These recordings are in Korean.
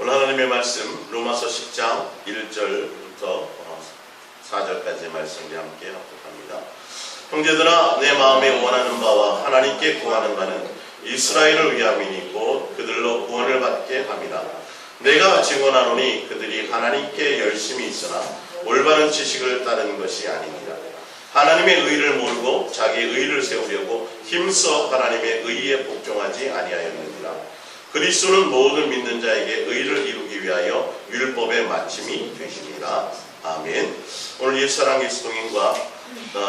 오늘 하나님의 말씀 로마서 10장 1절부터 4절까지의 말씀을 함께 합독합니다. 형제들아, 내 마음에 원하는 바와 하나님께 구하는 바는 이스라엘을 위함이니 곧 그들로 구원을 받게 함이라. 내가 증언하노니 그들이 하나님께 열심히 있으나 올바른 지식을 따르는 것이 아니니라. 하나님의 의를 모르고 자기의 의를 세우려고 힘써 하나님의 의에 복종하지 아니하였느니라. 그리스도는 모든 믿는 자에게 의를 이루기 위하여 율법의 마침이 되십니다. 아멘. 오늘 옛사랑 예수동인과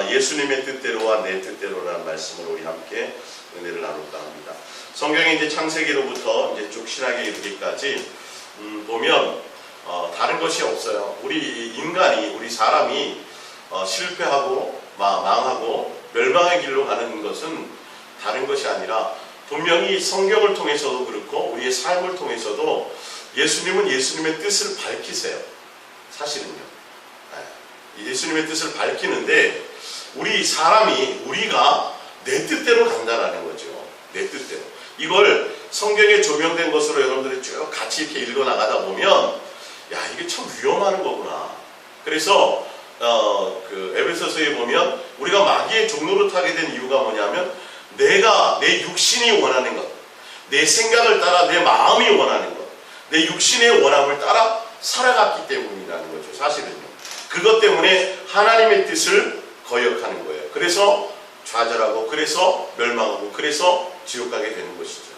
예수님의 뜻대로와 내 뜻대로라는 말씀으로 우리 함께 은혜를 나눌까 합니다. 성경에 이제 창세기로부터 이제 쭉 신학에 이르기까지 보면 다른 것이 없어요. 우리 인간이, 우리 사람이 실패하고 망하고 멸망의 길로 가는 것은 다른 것이 아니라 분명히 성경을 통해서도 그렇고 우리의 삶을 통해서도 예수님은 예수님의 뜻을 밝히세요. 사실은요. 예수님의 뜻을 밝히는데 우리가 내 뜻대로 간다라는 거죠. 내 뜻대로. 이걸 성경에 조명된 것으로 여러분들이 쭉 같이 이렇게 읽어나가다 보면 이게 참 위험한 거구나. 그래서 에베소서에 보면 우리가 마귀의 종로를 타게 된 이유가 뭐냐면 내가 내 육신이 원하는 것, 내 생각을 따라 내 마음이 원하는 것, 내 육신의 원함을 따라 살아갔기 때문이라는 거죠. 사실은요. 그것 때문에 하나님의 뜻을 거역하는 거예요. 그래서 좌절하고, 그래서 멸망하고, 그래서 지옥 가게 되는 것이죠.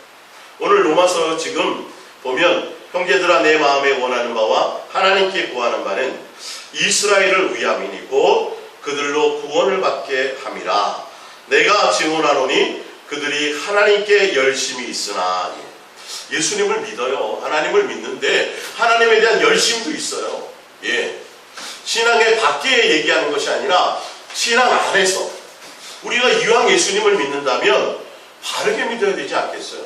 오늘 로마서 지금 보면 형제들아, 내 마음에 원하는 바와 하나님께 구하는 바는 이스라엘을 위함이니 곧 그들로 구원을 받게 함이라. 내가 증언하노니 그들이 하나님께 열심히 있으나. 예수님을 믿어요. 하나님을 믿는데 하나님에 대한 열심도 있어요. 신앙의 밖에 얘기하는 것이 아니라 신앙 안에서 우리가 이왕 예수님을 믿는다면 바르게 믿어야 되지 않겠어요?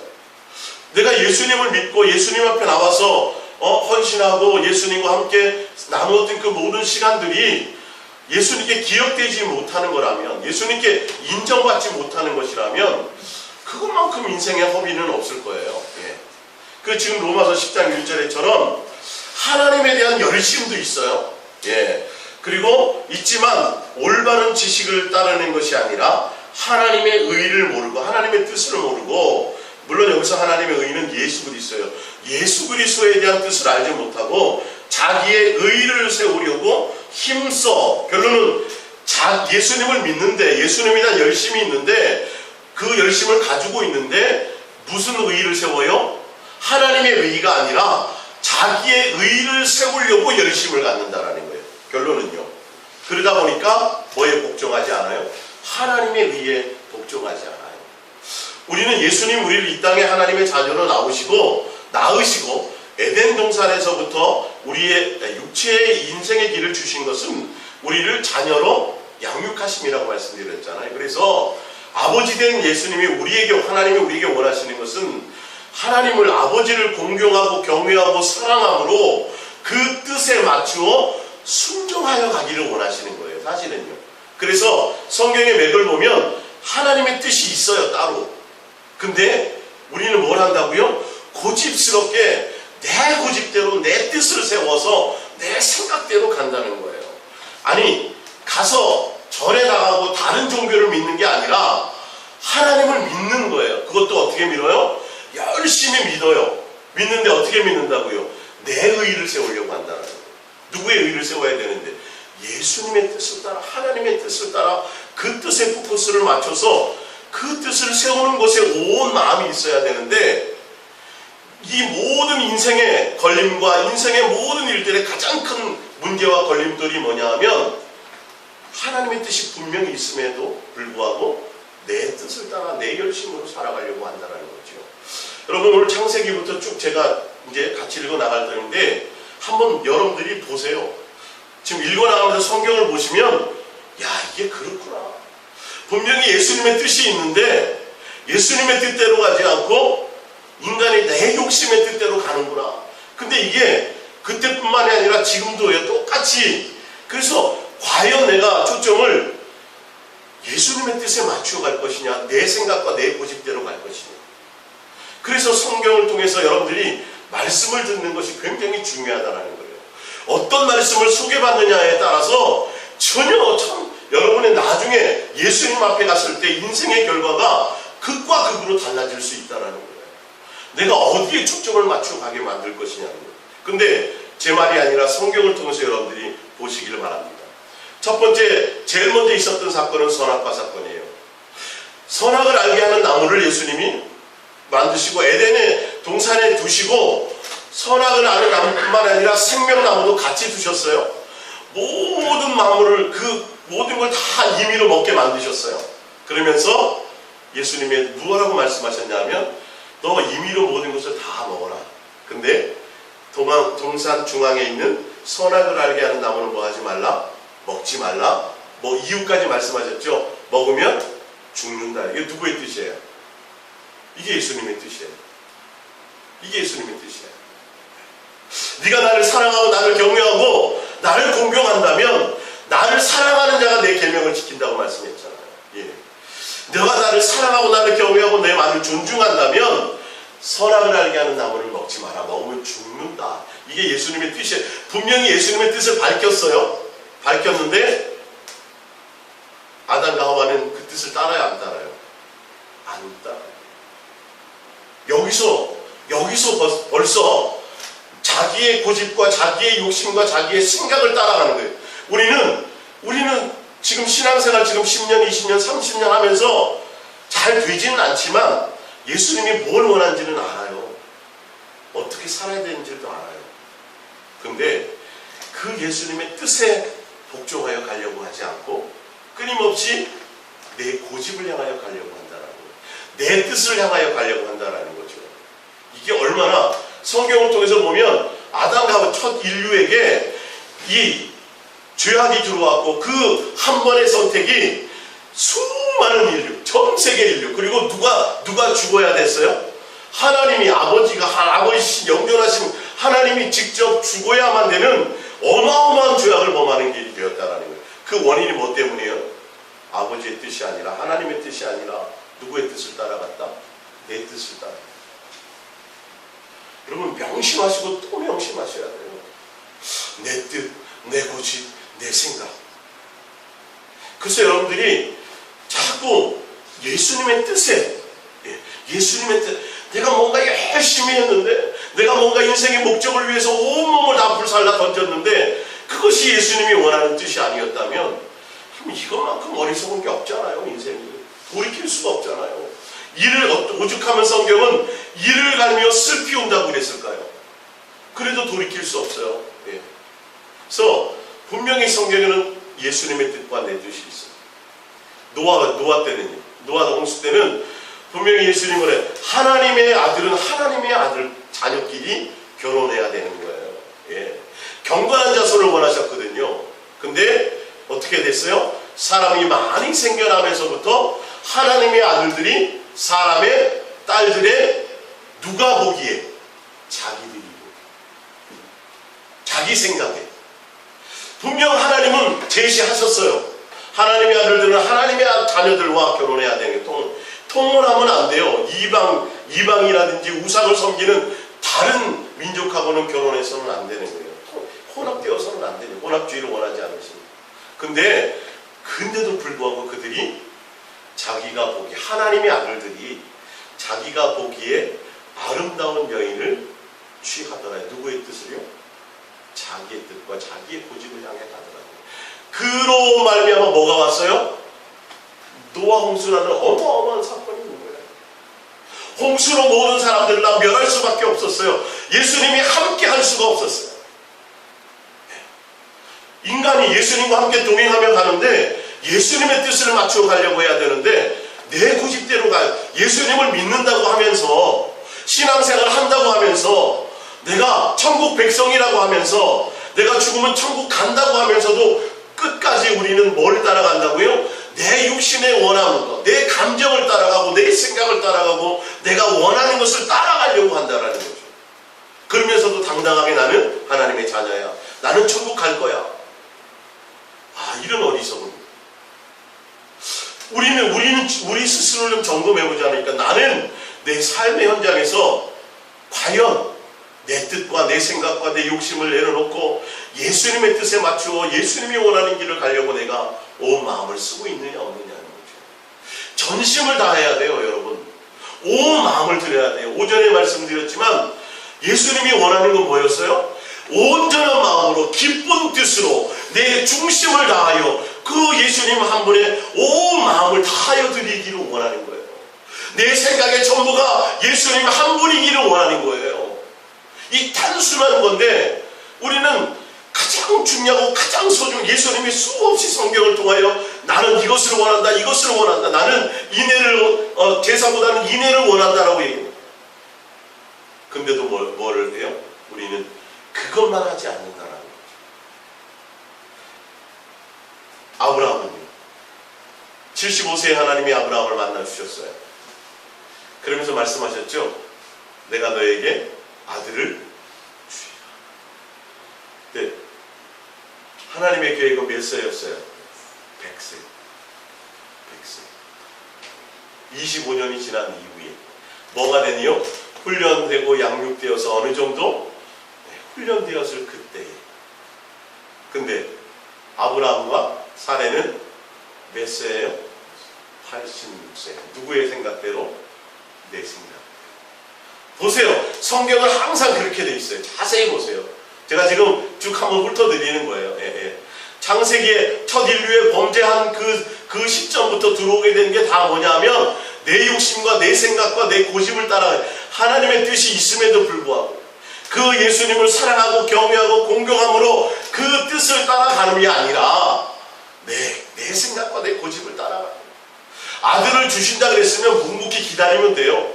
내가 예수님을 믿고 예수님 앞에 나와서 헌신하고 예수님과 함께 나누었던 그 모든 시간들이 예수님께 기억되지 못하는 거라면, 예수님께 인정받지 못하는 것이라면 그것만큼 인생의 허비는 없을 거예요. 그 지금 로마서 10장 1절에처럼 하나님에 대한 열심도 있어요. 그리고 있지만 올바른 지식을 따르는 것이 아니라 하나님의 의를 모르고 하나님의 뜻을 모르고, 물론 여기서 하나님의 의는 예수 그리스도예요. 예수 그리스도에 대한 뜻을 알지 못하고 자기의 의를 세우려고 힘써, 결론은 예수님을 믿는데, 예수님에 대한 열심이 있는데, 그 열심을 가지고 있는데 무슨 의를 세워요? 하나님의 의가 아니라 자기의 의를 세우려고 열심을 갖는다라는 거예요. 결론은요. 그러다 보니까 뭐에 복종하지 않아요? 하나님의 의에 복종하지 않아요. 우리는 예수님 우리를 이 땅에 하나님의 자녀로 낳으시고 에덴 동산에서부터 우리의 육체의 인생의 길을 주신 것은 우리를 자녀로 양육하심이라고 말씀드렸잖아요. 그래서 아버지 된 예수님이 하나님이 우리에게 원하시는 것은 하나님을, 아버지를 공경하고 경외하고 사랑함으로 그 뜻에 맞추어 순종하여 가기를 원하시는 거예요. 사실은요. 그래서 성경의 맥을 보면 하나님의 뜻이 있어요. 따로. 근데 우리는 뭘 한다고요? 고집스럽게 내 고집대로 내 뜻을 세워서 내 생각대로 간다는 거예요. 아니, 가서 절에 나가고 다른 종교를 믿는 게 아니라 하나님을 믿는 거예요. 그것도 어떻게 믿어요? 열심히 믿어요. 믿는데 어떻게 믿는다고요? 내 의를 세우려고 한다는 거예요. 누구의 의를 세워야 되는데? 예수님의 뜻을 따라, 하나님의 뜻을 따라 그 뜻에 포커스를 맞춰서 그 뜻을 세우는 것에 온 마음이 있어야 되는데, 이 모든 인생의 걸림과 인생의 모든 일들의 가장 큰 문제와 걸림돌이 뭐냐 하면 하나님의 뜻이 분명히 있음에도 불구하고 내 뜻을 따라 내 열심으로 살아가려고 한다는 거죠. 여러분, 오늘 창세기부터 쭉 제가 이제 같이 읽어 나갈 터인데 한번 여러분들이 보세요. 지금 읽어 나가면서 성경을 보시면 이게 그렇구나. 분명히 예수님의 뜻이 있는데 예수님의 뜻대로 가지 않고 인간의 내 욕심의 뜻대로 가는구나. 근데 이게 그때뿐만이 아니라 지금도요, 똑같이. 그래서 과연 내가 초점을 예수님의 뜻에 맞추어 갈 것이냐, 내 생각과 내 고집대로 갈 것이냐. 그래서 성경을 통해서 여러분들이 말씀을 듣는 것이 굉장히 중요하다는 거예요. 어떤 말씀을 소개받느냐에 따라서 전혀 참 여러분의 나중에 예수님 앞에 갔을 때 인생의 결과가 극과 극으로 달라질 수 있다는 거예요. 내가 어디에 초점을 맞추고 가게 만들 것이냐는 거예요. 근데 제 말이 아니라 성경을 통해서 여러분들이 보시길 바랍니다. 첫 번째, 제일 먼저 있었던 사건은 선악과 사건이에요. 선악을 알게 하는 나무를 예수님이 만드시고 에덴의 동산에 두시고 선악을 아는 나무뿐만 아니라 생명나무도 같이 두셨어요. 모든 나무를 그 모든 걸 다 임의로 먹게 만드셨어요. 그러면서 예수님이 뭐라고 말씀하셨냐면 너 임의로 모든 것을 다 먹어라. 근데 동산 중앙에 있는 선악을 알게 하는 나무는 뭐 하지 말라? 먹지 말라. 뭐 이유까지 말씀하셨죠. 먹으면 죽는다. 이게 누구의 뜻이에요? 이게 예수님의 뜻이에요. 이게 예수님의 뜻이에요. 네가 나를 사랑하고 나를 경외하고 나를 공경한다면 나를 사랑하는 자가 내 계명을 지킨다고 말씀했잖아요. 예. 너가 나를 사랑하고 나를 경외하고 내 말을 존중한다면 선악을 알게 하는 나무를 먹지 마라. 먹으면 죽는다. 이게 예수님의 뜻이에요. 분명히 예수님의 뜻을 밝혔어요. 밝혔는데 아담과 하와는 그 뜻을 따라요, 안 따라요? 안 따라요. 여기서 벌써 자기의 고집과 자기의 욕심과 자기의 생각을 따라가는 거예요. 우리는 지금 신앙생활 지금 10년, 20년, 30년 하면서 잘 되지는 않지만 예수님이 뭘 원하는지는 알아요. 어떻게 살아야 되는지도 알아요. 그런데 그 예수님의 뜻에 복종하여 가려고 하지 않고 끊임없이 내 고집을 향하여 가려고 한다는 거예요. 내 뜻을 향하여 가려고 한다는 거죠. 이게 얼마나 성경을 통해서 보면 아담과 첫 인류에게 이 죄악이 들어왔고 그 한 번의 선택이 수많은 인류, 전 세계 인류, 그리고 누가 죽어야 됐어요? 하나님이 아버지 영존하신 하나님이 직접 죽어야만 되는 어마어마한 죄악을 범하는 길이 되었다라는 거예요. 그 원인이 뭐 때문이에요? 아버지의 뜻이 아니라 하나님의 뜻이 아니라 누구의 뜻을 따라갔다? 내 뜻을 따라갔다. 여러분 명심하시고 또 명심하셔야 돼요. 내 뜻, 내 고집, 내 생각. 그래서 여러분들이 자꾸 예수님의 뜻에, 예수님의 뜻, 내가 뭔가 열심히 했는데, 내가 뭔가 인생의 목적을 위해서 온몸을 다 불살라 던졌는데 그것이 예수님이 원하는 뜻이 아니었다면 이것만큼 어리석은 게 없잖아요. 인생이 돌이킬 수가 없잖아요. 오죽하면 성경은 이를 갈며 슬피 온다고 그랬을까요? 그래도 돌이킬 수 없어요. 예. 그래서 분명히 성경에는 예수님의 뜻과 내 뜻이 있어요. 노아 때는요. 노아 홍수 때는 분명히 예수님은 해 하나님의 아들은 하나님의 아들 자녀끼리 결혼해야 되는 거예요. 예. 경건한 자손을 원하셨거든요. 근데 어떻게 됐어요? 사람이 많이 생겨나면서부터 하나님의 아들들이 사람의 딸들의 누가 보기에 자기들이 보기에 자기 생각에 분명 하나님은 제시하셨어요. 하나님의 아들들은 하나님의 자녀들과 결혼해야 되는 통을 하면 안 돼요. 이방이라든지 우상을 섬기는 다른 민족하고는 결혼해서는 안 되는 거예요. 혼합되어서는 안 되는 거예요. 혼합주의를 원하지 않으십니다. 근데도 불구하고 그들이 자기가 보기에 하나님의 아들들이 자기가 보기에 아름다운 여인을 취하더라. 누구의 뜻을요? 자기의 뜻과 자기의 고집을 향해 가더라고요. 그로 말미암아 뭐가 왔어요? 노아 홍수라는 어마어마한 사건이 있는 거예요. 홍수로 모든 사람들을 다 멸할 수밖에 없었어요. 예수님이 함께 할 수가 없었어요. 인간이 예수님과 함께 동행하며 가는데 예수님의 뜻을 맞추어 가려고 해야 되는데 내 고집대로 예수님을 믿는다고 하면서 신앙생활을 한다고 하면서 내가 천국 백성이라고 하면서 내가 죽으면 천국 간다고 하면서도 끝까지 우리는 뭘 따라간다고요? 내 육신에 원하는 것, 내 감정을 따라가고 내 생각을 따라가고 내가 원하는 것을 따라가려고 한다는 거죠. 그러면서도 당당하게 나는 하나님의 자녀야. 나는 천국 갈 거야. 이런 어리석은. 우리 스스로를 좀 점검해보자니까 나는 내 삶의 현장에서 과연 내 뜻과 내 생각과 내 욕심을 내려놓고 예수님의 뜻에 맞추어 예수님이 원하는 길을 가려고 내가 온 마음을 쓰고 있느냐 없느냐는 거죠. 전심을 다해야 돼요, 여러분. 온 마음을 들여야 돼요. 오전에 말씀드렸지만 예수님이 원하는 건 뭐였어요? 온전한 마음으로 기쁜 뜻으로 내 중심을 다하여 그 예수님 한 분의 온 마음을 다하여 드리기를 원하는 거예요. 내 생각의 전부가 예수님 한 분이기를 원하는 거예요. 이 단순한 건데 우리는 가장 중요하고 가장 소중한 예수님이 수없이 성경을 통하여 나는 이것을 원한다, 이것을 원한다, 나는 인애를 제사보다는 인애를 원한다라고 얘기해요. 근데도 뭐를 해요? 우리는 그것만 하지 않는다라는 거죠. 아브라함은요, 75세에 하나님이 아브라함을 만나 주셨어요. 그러면서 말씀하셨죠. 내가 너에게 아들을 주리라. 네. 하나님의 계획은 몇 세였어요? 100세. 100세. 25년이 지난 이후에 뭐가 되니요? 훈련되고 양육되어서 어느 정도 훈련되었을 그때에. 근데 아브라함과 사레는 몇 세예요? 86세. 누구의 생각대로? 내 생각. 보세요. 성경은 항상 그렇게 돼 있어요. 자세히 보세요. 제가 지금 쭉 한번 훑어드리는 거예요. 창세기에 첫 인류의 범죄한 그 시점부터 들어오게 된 게 다 뭐냐면 내 욕심과 내 생각과 내 고집을 따라 하나님의 뜻이 있음에도 불구하고 그 예수님을 사랑하고 경외하고 공경함으로 그 뜻을 따라가는 게 아니라 내 생각과 내 고집을 따라가는 거예요. 아들을 주신다 그랬으면 묵묵히 기다리면 돼요.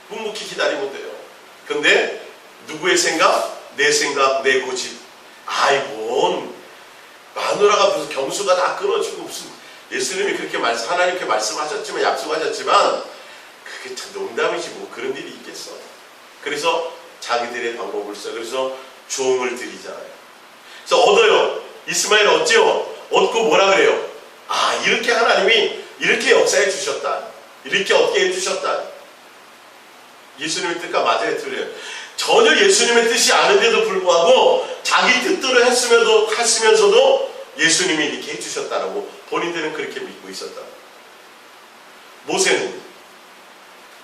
묵묵히 기다리면 돼요. 근데 누구의 생각? 내 생각, 내 고집. 아이고, 마누라가 무슨 경수가 다 끊어지고 무슨 예수님이 그렇게 하나님께 말씀하셨지만 약속하셨지만 그게 참 농담이지 뭐 그런 일이 있겠어. 그래서 자기들의 방법을 써. 그래서 종을 드리잖아요. 그래서 얻어요. 이스마엘 얻죠. 얻고 뭐라 그래요? 아, 이렇게 하나님이 이렇게 역사해 주셨다. 이렇게 얻게 해주셨다. 예수님의 뜻과 맞아요, 틀려요? 전혀 예수님의 뜻이 아닌데도 불구하고 자기 뜻대로 했으면서도 예수님이 이렇게 해주셨다라고 본인들은 그렇게 믿고 있었다. 모세는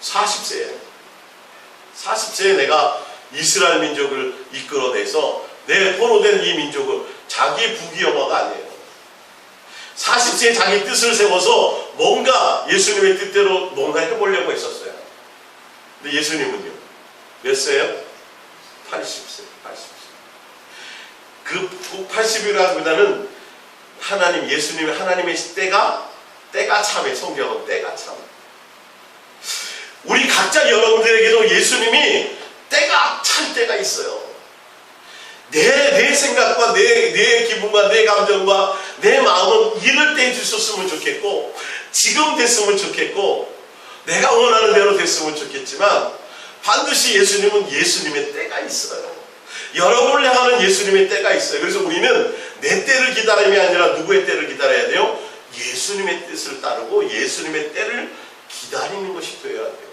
40세에 내가 이스라엘 민족을 이끌어내서 내 포로된 이 민족을 자기 부귀영화가 아니에요. 40세에 자기 뜻을 세워서 뭔가 예수님의 뜻대로 뭔가 해보려고 했었어요. 근데 예수님은요, 몇 세예요? 80세. 그 80이라기보다는 예수님의 하나님의 때가 참해. 성경은 때가 참. 우리 각자 여러분들에게도 예수님이 때가 찰 때가 있어요. 내 생각과 내 기분과 내 감정과 내 마음은 이럴 때 해주셨으면 좋겠고, 지금 됐으면 좋겠고, 내가 원하는 대로 됐으면 좋겠지만, 반드시 예수님은 예수님의 때가 있어요. 여러분을 향하는 예수님의 때가 있어요. 그래서 우리는 내 때를 기다림이 아니라 누구의 때를 기다려야 돼요? 예수님의 뜻을 따르고 예수님의 때를 기다리는 것이 되어야 돼요.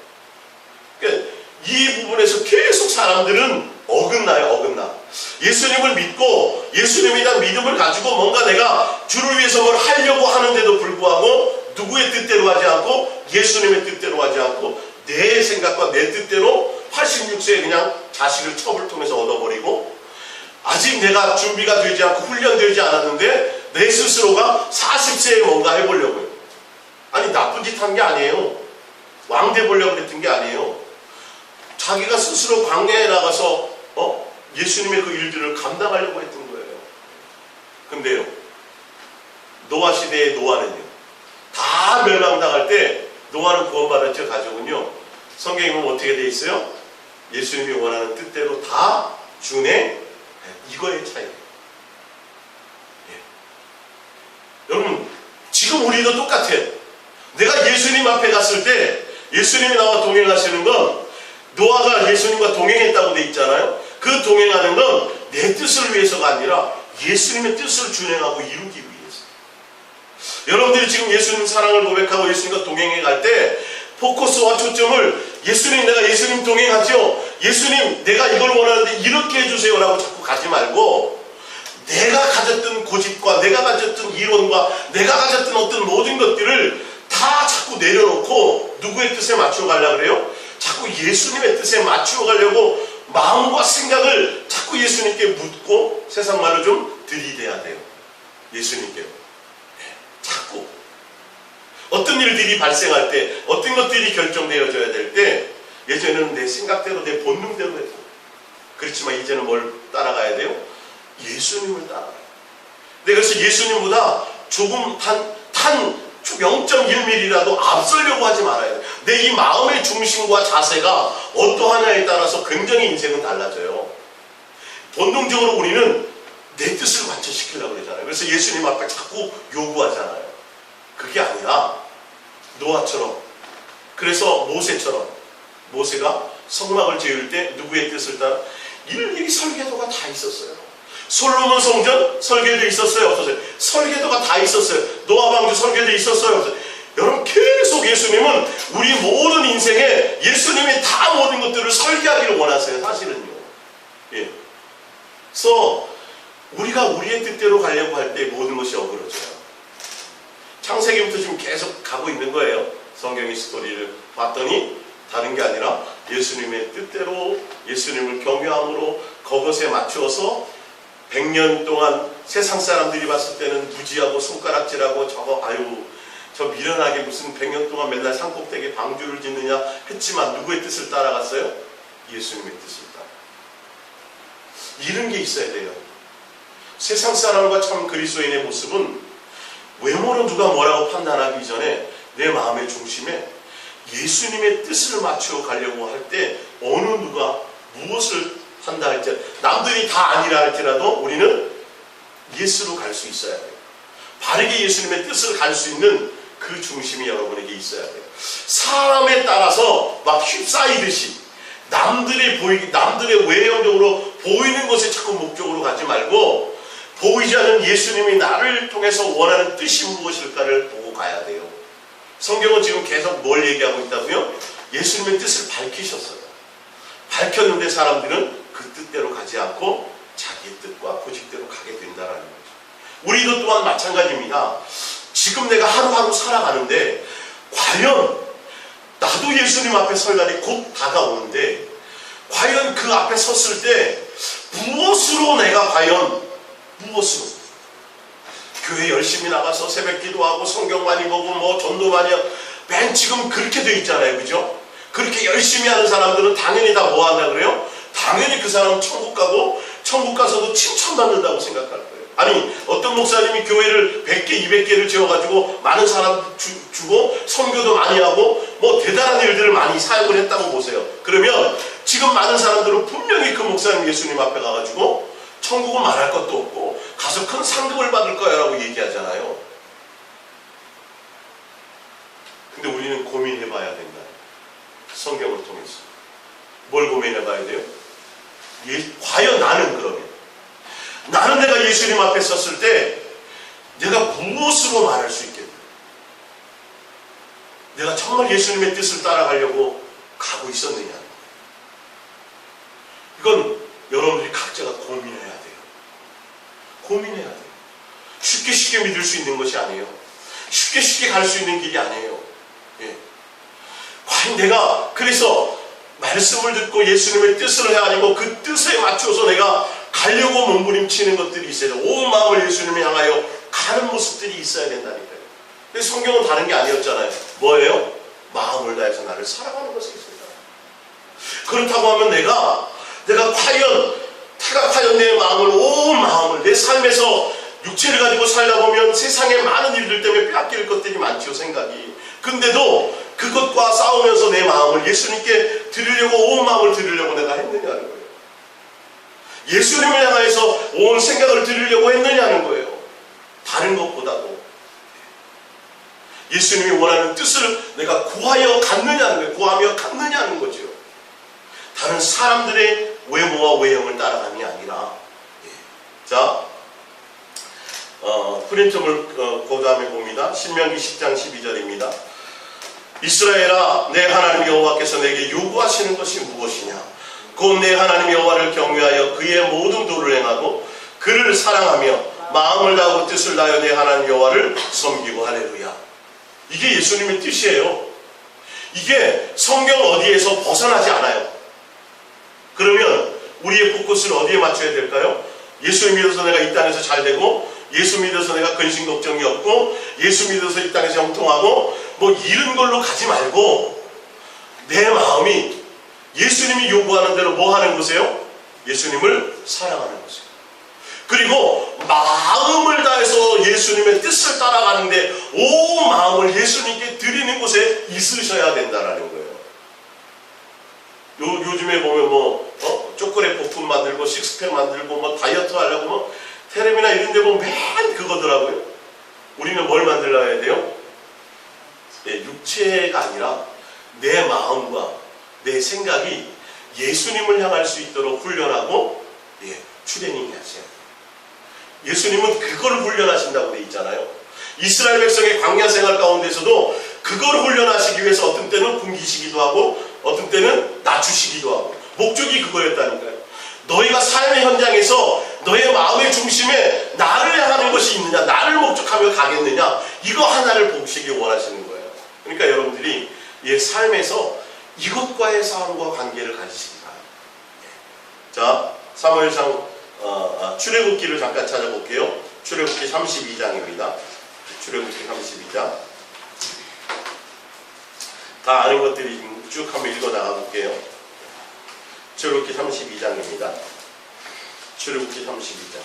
그러니까 이 부분에서 계속 사람들은 어긋나. 예수님을 믿고 예수님에 대한 믿음을 가지고 뭔가 내가 주를 위해서 뭘 하려고 하는데도 불구하고 누구의 뜻대로 하지 않고 예수님의 뜻대로 하지 않고 내 생각과 내 뜻대로 86세에 그냥 자식을 첩을 통해서 얻어버리고 아직 내가 준비가 되지 않고 훈련되지 않았는데 내 스스로가 40세에 뭔가 해보려고요. 아니, 나쁜 짓 한 게 아니에요. 왕 돼보려고 했던 게 아니에요. 자기가 스스로 광야에 나가서 예수님의 그 일들을 감당하려고 했던 거예요. 근데요, 노아 시대의 노아는요, 다 멸망당할 때 노아는 구원받았죠. 가족은요, 성경에 보면 어떻게 돼 있어요? 예수님이 원하는 뜻대로 다 준해. 이거의 차이예요. 여러분, 지금 우리도 똑같아요. 내가 예수님 앞에 갔을 때 예수님이 나와 동행하시는 건, 노아가 예수님과 동행했다고 돼 있잖아요. 그 동행하는 건 내 뜻을 위해서가 아니라 예수님의 뜻을 준행하고 이루기 위해서. 여러분들이 지금 예수님 사랑을 고백하고 예수님과 동행해 갈 때 포커스와 초점을 내가 예수님 동행하죠. 예수님 내가 이걸 원하는데 이렇게 해주세요라고 자꾸 가지 말고 내가 가졌던 고집과 내가 가졌던 이론과 내가 가졌던 어떤 모든 것들을 다 자꾸 내려놓고 누구의 뜻에 맞추어 가려고 그래요? 자꾸 예수님의 뜻에 맞추어 가려고 마음과 생각을 자꾸 예수님께 묻고 세상 말로 좀 들이대야 돼요. 예수님께 자꾸 어떤 일들이 발생할 때 어떤 것들이 결정되어져야 될 때 예전에는 내 생각대로 내 본능대로 했고 그렇지만 이제는 뭘 따라가야 돼요? 예수님을 따라가요. 그래서 예수님보다 조금 단 0.1mm라도 앞서려고 하지 말아야 돼요. 내 이 마음의 중심과 자세가 어떠하냐에 따라서 굉장히 인생은 달라져요. 본능적으로 우리는 내 뜻을 완전시키려고 그러잖아요. 그래서 예수님 앞에 자꾸 요구하잖아요. 그게 아니라 노아처럼, 그래서 모세처럼, 모세가 성막을 지을 때 누구의 뜻을 따라 일일이 설계도가 다 있었어요. 솔로몬 성전 설계도 있었어요, 없었어요? 설계도가 다 있었어요. 노아 방주 설계도 있었어요, 없었어요? 여러분 계속 예수님은 우리 모든 인생에 예수님이 다 모든 것들을 설계하기를 원하세요. 사실은요. 예. 그래서 우리가 우리의 뜻대로 가려고 할 때 모든 것이 어그러져요. 창세기부터 지금 계속 가고 있는 거예요. 성경의 스토리를 봤더니 다른 게 아니라 예수님의 뜻대로 예수님을 경외함으로 그것에 맞추어서 100년 동안 세상 사람들이 봤을 때는 무지하고 손가락질하고 저거 아유 저 미련하게 무슨 100년 동안 맨날 산꼭대기에 방주를 짓느냐 했지만 누구의 뜻을 따라갔어요? 예수님의 뜻을 따라. 이런 게 있어야 돼요. 세상 사람과 참 그리스도인의 모습은 외모로 누가 뭐라고 판단하기 전에 내 마음의 중심에 예수님의 뜻을 맞추어 가려고 할 때 어느 누가 무엇을 한다 할지 남들이 다 아니라 할지라도 우리는 예수로 갈 수 있어야 돼요. 바르게 예수님의 뜻을 갈 수 있는 그 중심이 여러분에게 있어야 돼요. 사람에 따라서 막 휩싸이듯이 남들의 외형적으로 보이는 것에 자꾸 목적으로 가지 말고 보이지 않는 예수님이 나를 통해서 원하는 뜻이 무엇일까를 보고 가야 돼요. 성경은 지금 계속 뭘 얘기하고 있다고요? 예수님의 뜻을 밝히셨어요. 밝혔는데 사람들은 그 뜻대로 가지 않고 자기의 뜻과 고집대로 가게 된다는 거죠. 우리도 또한 마찬가지입니다. 지금 내가 하루하루 살아가는데 과연 나도 예수님 앞에 설 날이 곧 다가오는데 과연 그 앞에 섰을 때 무엇으로 내가 과연 무엇으로 교회 열심히 나가서 새벽 기도하고 성경 많이 보고 뭐 전도 많이 하고 맨 지금 그렇게 돼 있잖아요. 그죠? 그렇게 열심히 하는 사람들은 당연히 다 뭐 한다 그래요? 당연히 그 사람은 천국 가고 천국 가서도 칭찬받는다고 생각할 거예요. 아니 어떤 목사님이 교회를 100개 200개를 지어가지고 많은 사람 주고 선교도 많이 하고 뭐 대단한 일들을 많이 사역을 했다고 보세요. 그러면 지금 많은 사람들은 분명히 그 목사님 예수님 앞에 가가지고 천국은 말할 것도 없고 가서 큰 상급을 받을 거야 라고 얘기하잖아요. 근데 우리는 고민해봐야 된다. 성경을 통해서 뭘 고민해봐야 돼요? 과연 나는 그러면 나는 내가 예수님 앞에 섰을 때 내가 무엇으로 말할 수 있겠나? 내가 정말 예수님의 뜻을 따라가려고 가고 있었느냐? 이건 여러분들이 각자가 고민해야 돼요. 고민해야 돼요. 쉽게 믿을 수 있는 것이 아니에요. 쉽게 갈 수 있는 길이 아니에요. 예. 과연 내가 그래서 말씀을 듣고 예수님의 뜻을 헤아리고 그 뜻에 맞춰서 내가 가려고 몸부림치는 것들이 있어요. 온 마음을 예수님을 향하여 가는 모습들이 있어야 된다니까요. 근데 성경은 다른 게 아니었잖아요. 뭐예요? 마음을 다해서 나를 사랑하는 것이 있습니다. 그렇다고 하면 내가 과연 내 마음을 온 마음을 내 삶에서 육체를 가지고 살다 보면 세상에 많은 일들 때문에 빼앗길 것들이 많지요. 생각이. 근데도 그것과 싸우면서 내 마음을 예수님께 드리려고 온 마음을 드리려고 내가 했느냐는 거예요. 예수님을 향해서 온 생각을 드리려고 했느냐는 거예요. 다른 것보다도 예수님이 원하는 뜻을 내가 구하여 갔느냐는 거예요. 구하며 갔느냐는 거죠. 다른 사람들의 외모와 외형을 따라감이 아니라. 자, 프린트물 그 다음에 봅니다. 신명기 10장 12절입니다. 이스라엘아, 내 하나님 여호와께서 내게 요구하시는 것이 무엇이냐? 곧 내 하나님 여호와를 경외하여 그의 모든 도를 행하고 그를 사랑하며 마음을 다하고 뜻을 다하여 내 하나님 여호와를 섬기고. 할렐루야. 이게 예수님의 뜻이에요. 이게 성경 어디에서 벗어나지 않아요. 그러면 우리의 포커스를 어디에 맞춰야 될까요? 예수 믿어서 내가 이 땅에서 잘 되고, 예수 믿어서 내가 근심 걱정이 없고, 예수 믿어서 이 땅에서 형통하고, 뭐 이런 걸로 가지 말고 내 마음이 예수님이 요구하는 대로 뭐 하는 것이에요? 예수님을 사랑하는 것이에요. 그리고 마음을 다해서 예수님의 뜻을 따라가는데 온 마음을 예수님께 드리는 곳에 있으셔야 된다는 거예요. 요즘에 보면 초콜릿 볶음 만들고 식스팩 만들고 뭐 다이어트 하려고 뭐 텔레비나 이런 데 보면 맨 그거더라고요. 우리는 뭘 만들어야 돼요? 육체가 아니라 내 마음과 내 생각이 예수님을 향할 수 있도록 훈련하고 트레이닝 하셔야 돼요. 예수님은 그걸 훈련하신다고 돼 있잖아요. 이스라엘 백성의 광야 생활 가운데서도 그걸 훈련하시기 위해서 어떤 때는 굶기시기도 하고 어떤 때는 낮추시기도 하고, 목적이 그거였다니까요. 너희가 삶의 현장에서 너의 마음의 중심에 나를 향하는 것이 있느냐, 나를 목적하며 가겠느냐, 이거 하나를 보시기 원하시는 거예요. 그러니까 여러분들이 이 삶에서 이것과의 싸움과 관계를 가지시기 바랍니다. 자, 사무엘상 출애굽기를 잠깐 찾아볼게요. 출애굽기 32장입니다. 출애굽기 32장. 다 아는 것들이 쭉 한번 읽어 나가볼게요. 출애굽기 32장입니다. 출애굽기 32장.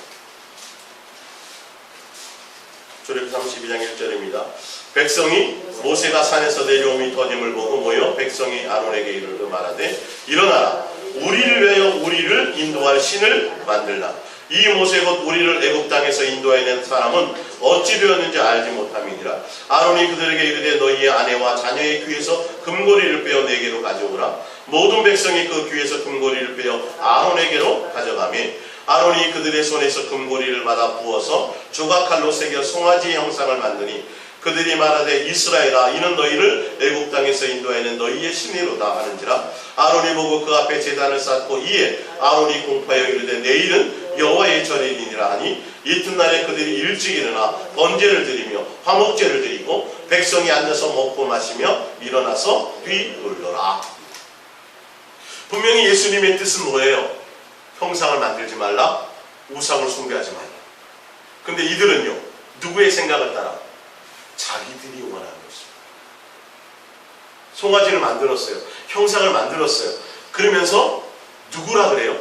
출애굽기 32장 1절입니다. 백성이 모세가 산에서 내려오미 더님을 보고 모여 백성이 아론에게 이르러 말하되 일어나라, 우리를 위하여 우리를 인도할 신을 만들라. 이 모세 곧 우리를 애굽 땅에서 인도해낸 사람은 어찌 되었는지 알지 못함이니라. 아론이 그들에게 이르되 너희의 아내와 자녀의 귀에서 금고리를 빼어 내게로 가져오라. 모든 백성이 그 귀에서 금고리를 빼어 아론에게로 가져가며 아론이 그들의 손에서 금고리를 받아 부어서 조각칼로 새겨 송아지 형상을 만드니 그들이 말하되 이스라엘아, 이는 너희를 애굽 땅에서 인도해낸 너희의 신이로다 하는지라. 아론이 보고 그 앞에 제단을 쌓고 이에 아론이 공포하여 이르되 내일은 여호와의 절일이니라 하니 이튿날에 그들이 일찍 일어나 번제를 드리며 화목제를 드리고 백성이 앉아서 먹고 마시며 일어나서 뒤놀더라. 분명히 예수님의 뜻은 뭐예요? 형상을 만들지 말라, 우상을 숭배하지 말라. 근데 이들은요, 누구의 생각을 따라? 자기들이 원하는 것입니다. 송아지를 만들었어요. 형상을 만들었어요. 그러면서 누구라 그래요?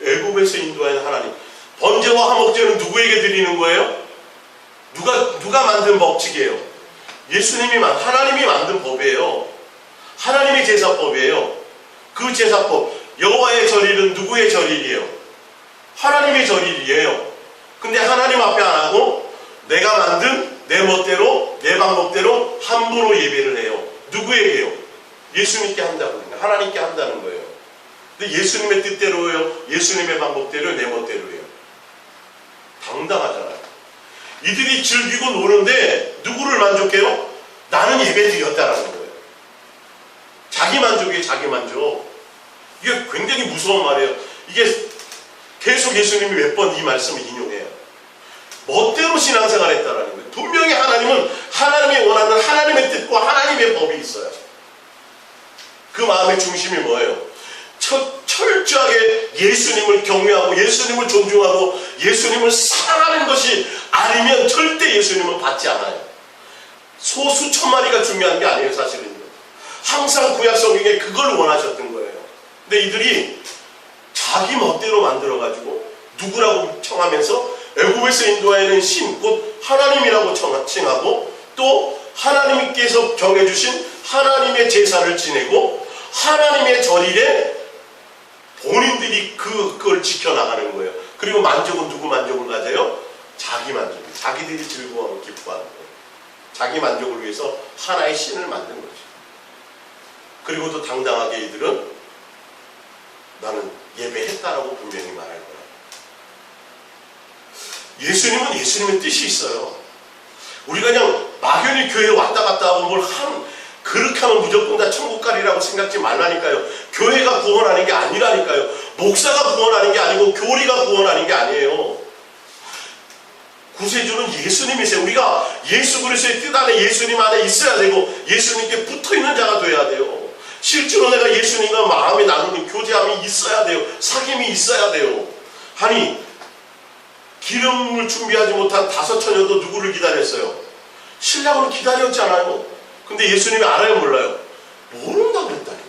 애굽에서 인도하는 하나님. 번제와 화목제는 누구에게 드리는 거예요? 누가 만든 법칙이에요? 예수님이 하나님이 만든 법이에요. 하나님의 제사법이에요. 그 제사법, 여호와의 절일은 누구의 절일이에요? 하나님의 절일이에요. 근데 하나님 앞에 안 하고 내가 만든 내 멋대로 내 방법대로 함부로 예배를 해요. 누구에게요? 예수님께 한다고 해요. 하나님께 한다는 거예요. 근데 예수님의 뜻대로요, 예수님의 방법대로 내 멋대로예요. 당당하잖아요. 이들이 즐기고 노는데 누구를 만족해요? 나는 예배드렸다라는 거예요. 자기 만족이에요. 자기 만족. 이게 굉장히 무서운 말이에요. 이게 계속 예수님이 몇 번 이 말씀을 인용해요. 멋대로 신앙생활 했다라는 거예요. 분명히 하나님은 하나님이 원하는 하나님의 뜻과 하나님의 법이 있어요. 그 마음의 중심이 뭐예요? 철저하게 예수님을 경외하고 예수님을 존중하고 예수님을 사랑하는 것이 아니면 절대 예수님은 받지 않아요. 소수 천마리가 중요한 게 아니에요. 사실은 항상 구약 성경에 그걸 원하셨던 거예요. 근데 이들이 자기 멋대로 만들어가지고 누구라고 청하면서 애굽에서 인도하는 신, 곧 하나님이라고 칭하고 또 하나님께서 정해주신 하나님의 제사를 지내고 하나님의 절일에 본인들이 그걸 지켜나가는 거예요. 그리고 만족은 누구 만족을 가져요? 자기 만족. 자기들이 즐거워하고 기뻐하는 거예요. 자기 만족을 위해서 하나의 신을 만든 거죠. 그리고 또 당당하게 이들은 나는 예배했다라고 분명히 말할 거예요. 예수님은 예수님의 뜻이 있어요. 우리가 그냥 막연히 교회에 왔다 갔다 하고 뭘 그렇게 하면 무조건 다 천국 가리라고 생각지 말라니까요. 교회가 구원하는 게 아니라니까요. 목사가 구원하는 게 아니고 교리가 구원하는 게 아니에요. 구세주는 예수님이세요. 우리가 예수 그리스도의 뜻 안에 예수님 안에 있어야 되고 예수님께 붙어있는 자가 돼야 돼요. 실제로 내가 예수님과 마음에 나누는 교제함이 있어야 돼요. 사귐이 있어야 돼요. 아니 기름을 준비하지 못한 5 처녀도 누구를 기다렸어요? 신랑을 기다렸잖아요. 근데 예수님이 알아요 몰라요? 모른다고 그랬다니까요.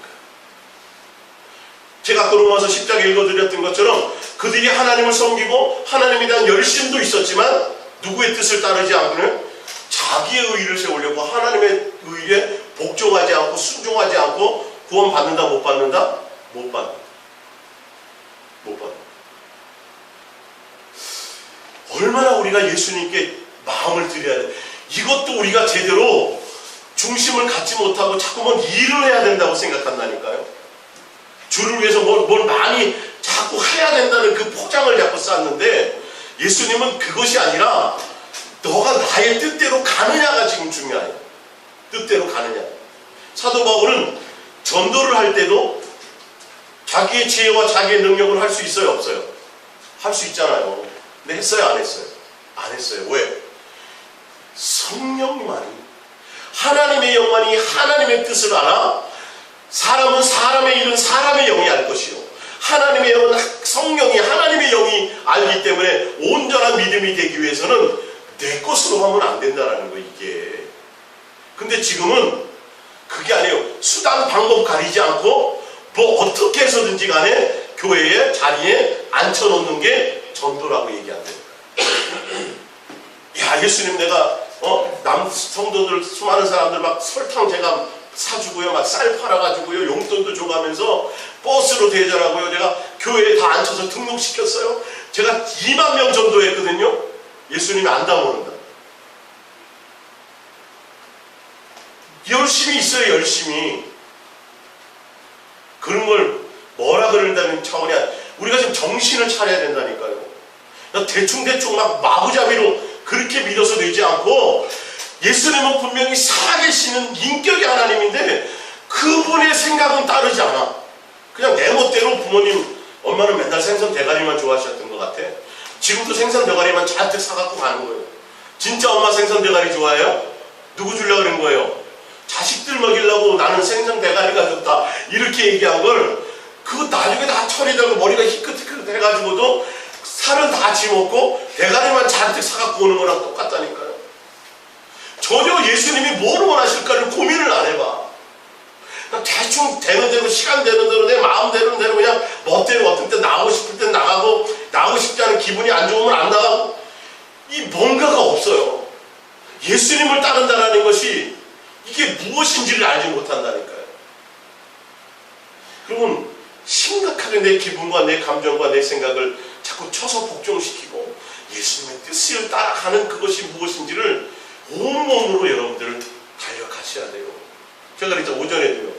제가 아까 로마서 10장 읽어드렸던 것처럼 그들이 하나님을 섬기고 하나님에 대한 열심도 있었지만 누구의 뜻을 따르지 않고는 자기의 의의를 세우려고 하나님의 의의에 복종하지 않고 순종하지 않고 구원 받는다 못 받는다? 못 받는다. 못 받는다. 얼마나 우리가 예수님께 마음을 드려야 돼. 이것도 우리가 제대로 중심을 갖지 못하고 자꾸만 일을 해야 된다고 생각한다니까요. 주를 위해서 뭘 많이 자꾸 해야 된다는 그 포장을 자꾸 쌓는데 예수님은 그것이 아니라 너가 나의 뜻대로 가느냐가 지금 중요해요. 뜻대로 가느냐. 사도 바울은 전도를 할 때도 자기의 지혜와 자기의 능력을 할 수 있어요 없어요? 할 수 있잖아요. 근데 했어요 안 했어요? 안 했어요. 왜? 성령만이 하나님의 영만이 하나님의 뜻을 알아 사람은 사람의 일은 사람의 영이 알 것이요 하나님의 영은 성령이 하나님의 영이 알기 때문에 온전한 믿음이 되기 위해서는 내 것으로 하면 안 된다는 거 이게. 근데 지금은 그게 아니에요. 수단 방법 가리지 않고 뭐 어떻게 해서든지 간에 교회의 자리에 앉혀놓는 게 전도라고 얘기한대요. 야 예수님 내가 남 성도들 수많은 사람들 막 설탕 제가 사주고요 막 쌀 팔아가지고요 용돈도 줘가면서 버스로 대절하고요 제가 교회에 다 앉혀서 등록시켰어요. 제가 2만 명 전도했거든요. 예수님이 안다 모른다. 열심히 있어요. 열심히. 그런 걸 뭐라 그런다는 차원이 아니라 우리가 지금 정신을 차려야 된다니까요. 대충대충 막 마구잡이로 그렇게 믿어서 되지 않고 예수님은 분명히 살아계시는 인격의 하나님인데 그분의 생각은 따르지 않아. 그냥 내 멋대로 부모님 엄마는 맨날 생선 대가리만 좋아하셨던 것 같아. 지금도 생선 대가리만 잔뜩 사갖고 가는 거예요. 진짜 엄마 생선 대가리 좋아해요? 누구 주려고 그런 거예요? 자식들 먹이려고 나는 생선 대가리가 좋다 이렇게 얘기한 걸 그거 나중에 다 처리되고 머리가 희끗희끗 해가지고도 살은 다 지먹고 대가리만 잔뜩 사갖고 오는 거랑 똑같다니까요. 전혀 예수님이 뭘 원하실까를 고민을 안 해봐. 그냥 대충 되는 대로 시간 되는 대로 내 마음 되는 대로 그냥 멋대로 어떤 때 나가고 싶을 때 나가고 나가고 싶지 않은 기분이 안 좋으면 안 나가고 이 뭔가가 없어요. 예수님을 따른다는 것이 이게 무엇인지를 알지 못한다니까요. 그러면 심각하게 내 기분과 내 감정과 내 생각을 자꾸 쳐서 복종시키고 예수님의 뜻을 따라가는 그것이 무엇인지를 온몸으로 여러분들 달려가셔야 돼요. 제가 그랬죠. 오전에도요.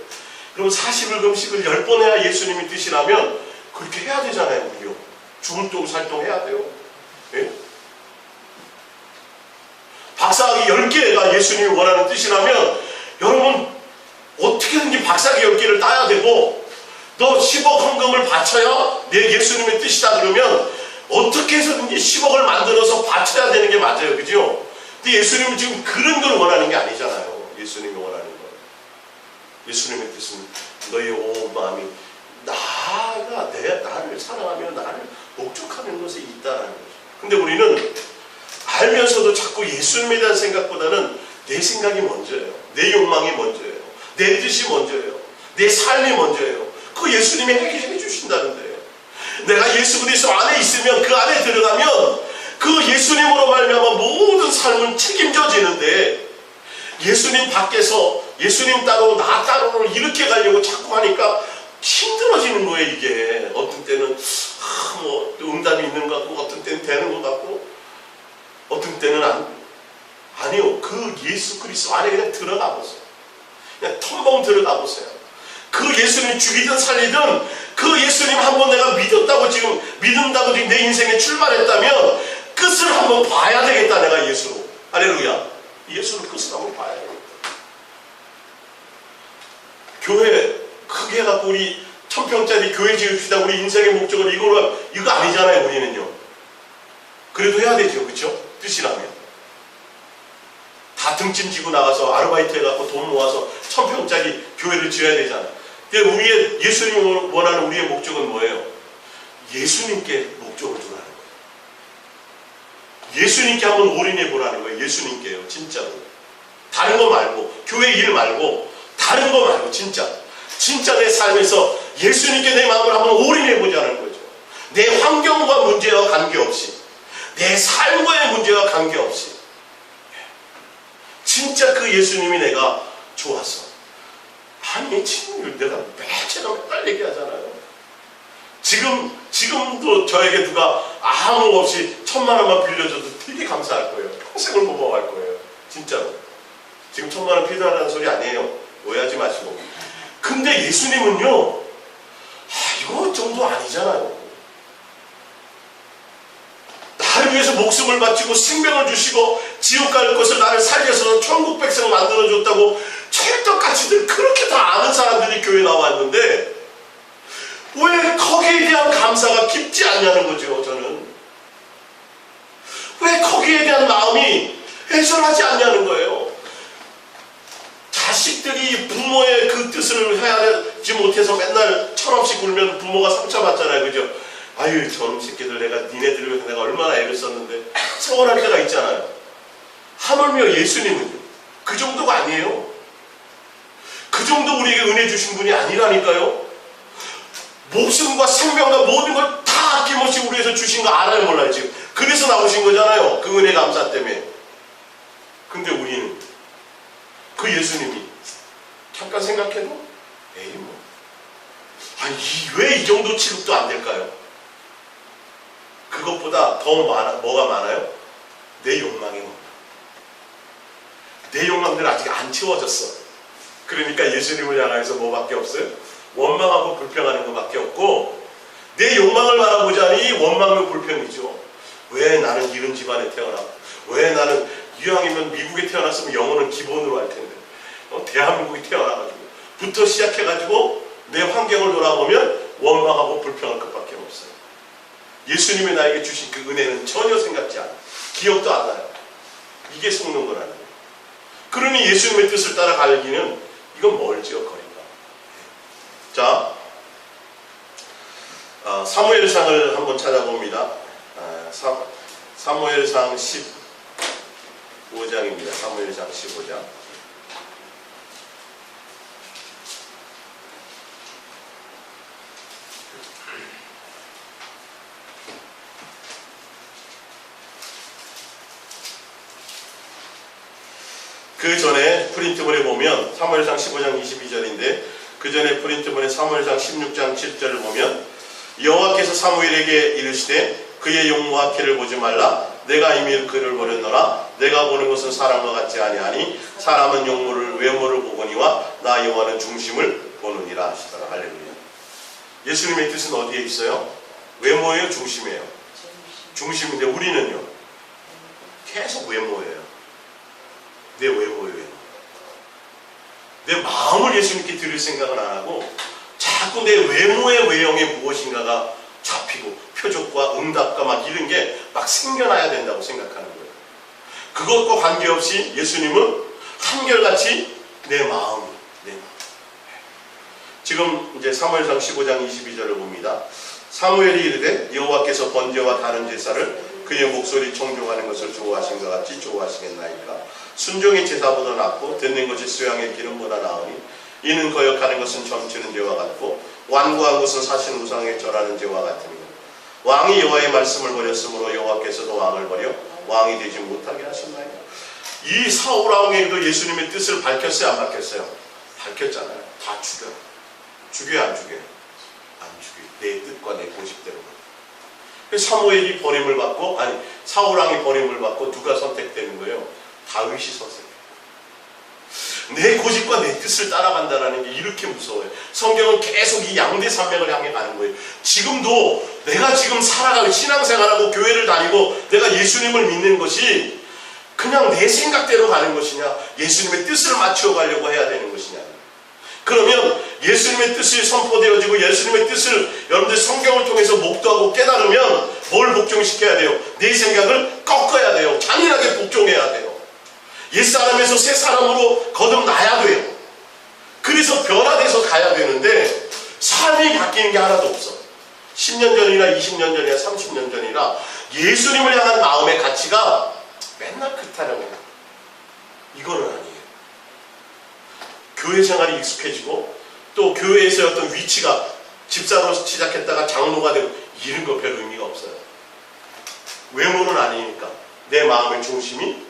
그럼 40일 금식을 10번 해야 예수님이 뜻이라면 그렇게 해야 되잖아요. 우리요. 죽을 똥 살똥 해야 돼요. 예? 박사학위 10개가 예수님이 원하는 뜻이라면 여러분 어떻게든지 박사학위 10개를 따야 되고 너 10억 헌금을 바쳐야 내 예수님의 뜻이다 그러면 어떻게 해서든지 10억을 만들어서 바쳐야 되는 게 맞아요. 그죠? 근데 예수님은 지금 그런 걸 원하는 게 아니잖아요. 예수님이 원하는 거. 예수님의 뜻은 너의 온 마음이 나를 사랑하며 나를 목적하는 것에 있다는 거죠. 근데 우리는 알면서도 자꾸 예수님에 대한 생각보다는 내 생각이 먼저예요. 내 욕망이 먼저예요. 내 뜻이 먼저예요. 내 삶이 먼저예요. 그거 예수님이 해결해 주신다는데 내가 예수 그리스도 안에 있으면 그 안에 들어가면 그 예수님으로 말미암아 모든 삶은 책임져지는데 예수님 밖에서 예수님 따로 나 따로를 이렇게 가려고 자꾸 하니까 힘들어지는 거예요. 이게 어떤 때는 뭐 응답이 있는 것 같고 어떤 때는 되는 것 같고 어떤 때는 아니요. 그 예수 그리스도 안에 그냥 들어가 보세요. 그냥 텀벙 들어가 보세요. 그 예수님 죽이든 살리든 그 예수님 한번 내가 믿었다고 지금 믿는다고 지금 내 인생에 출발했다면 끝을 한번 봐야 되겠다. 내가 예수로. 할렐루야. 예수로 끝을 한번 봐야 되겠다. 교회 크게 해갖고 우리 1000평짜리 교회 지읍시다. 우리 인생의 목적은 이거 아니잖아요, 우리는요. 그래도 해야 되죠, 그렇죠? 뜻이라면. 다 등짐 지고 나가서 아르바이트 해갖고 돈 모아서 1000평짜리 교회를 지어야 되잖아요. 근데 우리의 예수님이 원하는 우리의 목적은 뭐예요? 예수님께 목적을 두라는 거예요. 예수님께 한번 올인해 보라는 거예요. 예수님께요, 진짜로. 다른 거 말고, 교회 일 말고, 다른 거 말고, 진짜 내 삶에서 예수님께 내 마음을 한번 올인해 보자는 거죠. 내 환경과 문제와 관계없이, 내 삶과의 문제와 관계없이, 진짜 그 예수님이 내가 좋았어. 아니, 내가 제가 맨날 얘기하잖아요. 지금도 저에게 누가 아무 없이 1000만 원만 빌려줘도 되게 감사할 거예요. 평생을 고마워할 거예요. 진짜로. 지금 1000만 원 필요하다는 소리 아니에요. 오해하지 마시고. 근데 예수님은요, 이거 정도 아니잖아요. 나를 위해서 목숨을 바치고 생명을 주시고 지옥 갈 것을 나를 살려서 천국 백성을 만들어줬다고 철떡같이들 그렇게 다 아는 사람들이 교회에 나왔는데 왜 거기에 대한 감사가 깊지 않냐는 거죠. 저는 왜 거기에 대한 마음이 애절하지 않냐는 거예요. 자식들이 부모의 그 뜻을 헤아리지 못해서 맨날 철없이 굴면 부모가 상처받잖아요. 그죠? 아유, 저놈 새끼들 내가 니네들 위해서 내가 얼마나 애를 썼는데 서운할 때가 있잖아요. 하물며 예수님은요, 그 정도가 아니에요. 그 정도 우리에게 은혜 주신 분이 아니라니까요. 목숨과 생명과 모든 걸 다 아낌없이 우리 위해서 주신 거 알아요, 몰라요, 지금. 그래서 나오신 거잖아요, 그 은혜 감사 때문에. 근데 우리는 그 예수님이 잠깐 생각해도 에이 뭐, 아니 왜 이 정도 취급도 안 될까요? 그것보다 더 뭐가 많아요? 내 욕망이 많아. 내 욕망들은 아직 안 채워졌어. 그러니까 예수님을 향해서 뭐밖에 없어요? 원망하고 불평하는 것밖에 없고, 내 욕망을 바라보자니 원망은 불평이죠. 왜 나는 이런 집안에 태어났고, 왜 나는 이왕이면 미국에 태어났으면 영어는 기본으로 할 텐데 대한민국에 태어나가지고 부터 시작해가지고 내 환경을 돌아보면 원망하고 불평할 것밖에 없어요. 예수님이 나에게 주신 그 은혜는 전혀 생각지 않아요. 기억도 안 나요. 이게 속는 거라는 거예요. 그러니 예수님의 뜻을 따라가기는 이건 멀지요, 거리가. 자, 사무엘상을 한번 찾아봅니다. 사무엘상 15장입니다. 사무엘상 15장. 그 전에 프린트본에 보면 사무엘상 15장 22절인데 그 전에 프린트본에 사무엘상 16장 7절을 보면 여호와께서 사무엘에게 이르시되 그의 용모와 키를 보지 말라. 내가 이미 그를 버렸노라. 내가 보는 것은 사람과 같지 아니하니 사람은 용모를 외모를 보거니와 나 여호와는 중심을 보느니라 하시더라. 할렐루야. 예수님의 뜻은 어디에 있어요? 외모예요, 중심이에요? 중심인데 우리는요 계속 외모예요. 내 외모예요. 내 마음을 예수님께 드릴 생각은 안 하고 자꾸 내 외모의 외형에 무엇인가가 잡히고 표적과 응답과 막 이런 게 막 생겨나야 된다고 생각하는 거예요. 그것과 관계없이 예수님은 한결같이 내 마음. 지금 이제 사무엘상 15장 22절을 봅니다. 사무엘이 이르되 여호와께서 번제와 다른 제사를 그의 목소리 청종하는 것을 좋아하신 것 같이 좋아하시겠나이까. 순종의 제사보다 낫고 듣는 것이 수양의 기름보다 나으니 이는 거역하는 것은 점치는 죄와 같고 완고한 것은 사신 우상에 절하는 죄와 같으니 왕이 여호와의 말씀을 버렸으므로 여호와께서도 왕을 버려 왕이 되지 못하게 하셨나이까. 이 사울 왕에게도 예수님의 뜻을 밝혔어요, 안 밝혔어요? 밝혔잖아요. 다 죽여요. 죽여요, 안 죽여요? 안 죽여요. 내 뜻과 내 고집대로. 사무엘이 버림을 받고, 아니 사울 왕이 버림을 받고 누가 선택되는 거예요? 다윗이 선택해요. 내 고집과 내 뜻을 따라간다는 게 이렇게 무서워요. 성경은 계속 이 양대 산맥을 향해 가는 거예요. 지금도 내가 지금 살아가고 신앙생활하고 교회를 다니고 내가 예수님을 믿는 것이 그냥 내 생각대로 가는 것이냐, 예수님의 뜻을 맞추어 가려고 해야 되는 것이냐. 그러면 예수님의 뜻이 선포되어지고 예수님의 뜻을 여러분들 성경을 통해서 목도하고 깨달으면 뭘 복종시켜야 돼요? 내 생각을 꺾어야 돼요. 잔인하게 복종해야 돼요. 옛사람에서 새 사람으로 거듭나야 돼요. 그래서 변화돼서 가야 되는데 삶이 바뀌는 게 하나도 없어. 10년 전이나 20년 전이나 30년 전이나 예수님을 향한 마음의 가치가 맨날 그렇다는 거예요. 이거는 아니에요. 교회 생활이 익숙해지고 또 교회에서의 어떤 위치가 집사로 시작했다가 장로가 되고 이런 거 별 의미가 없어요. 외모는 아니니까 내 마음의 중심이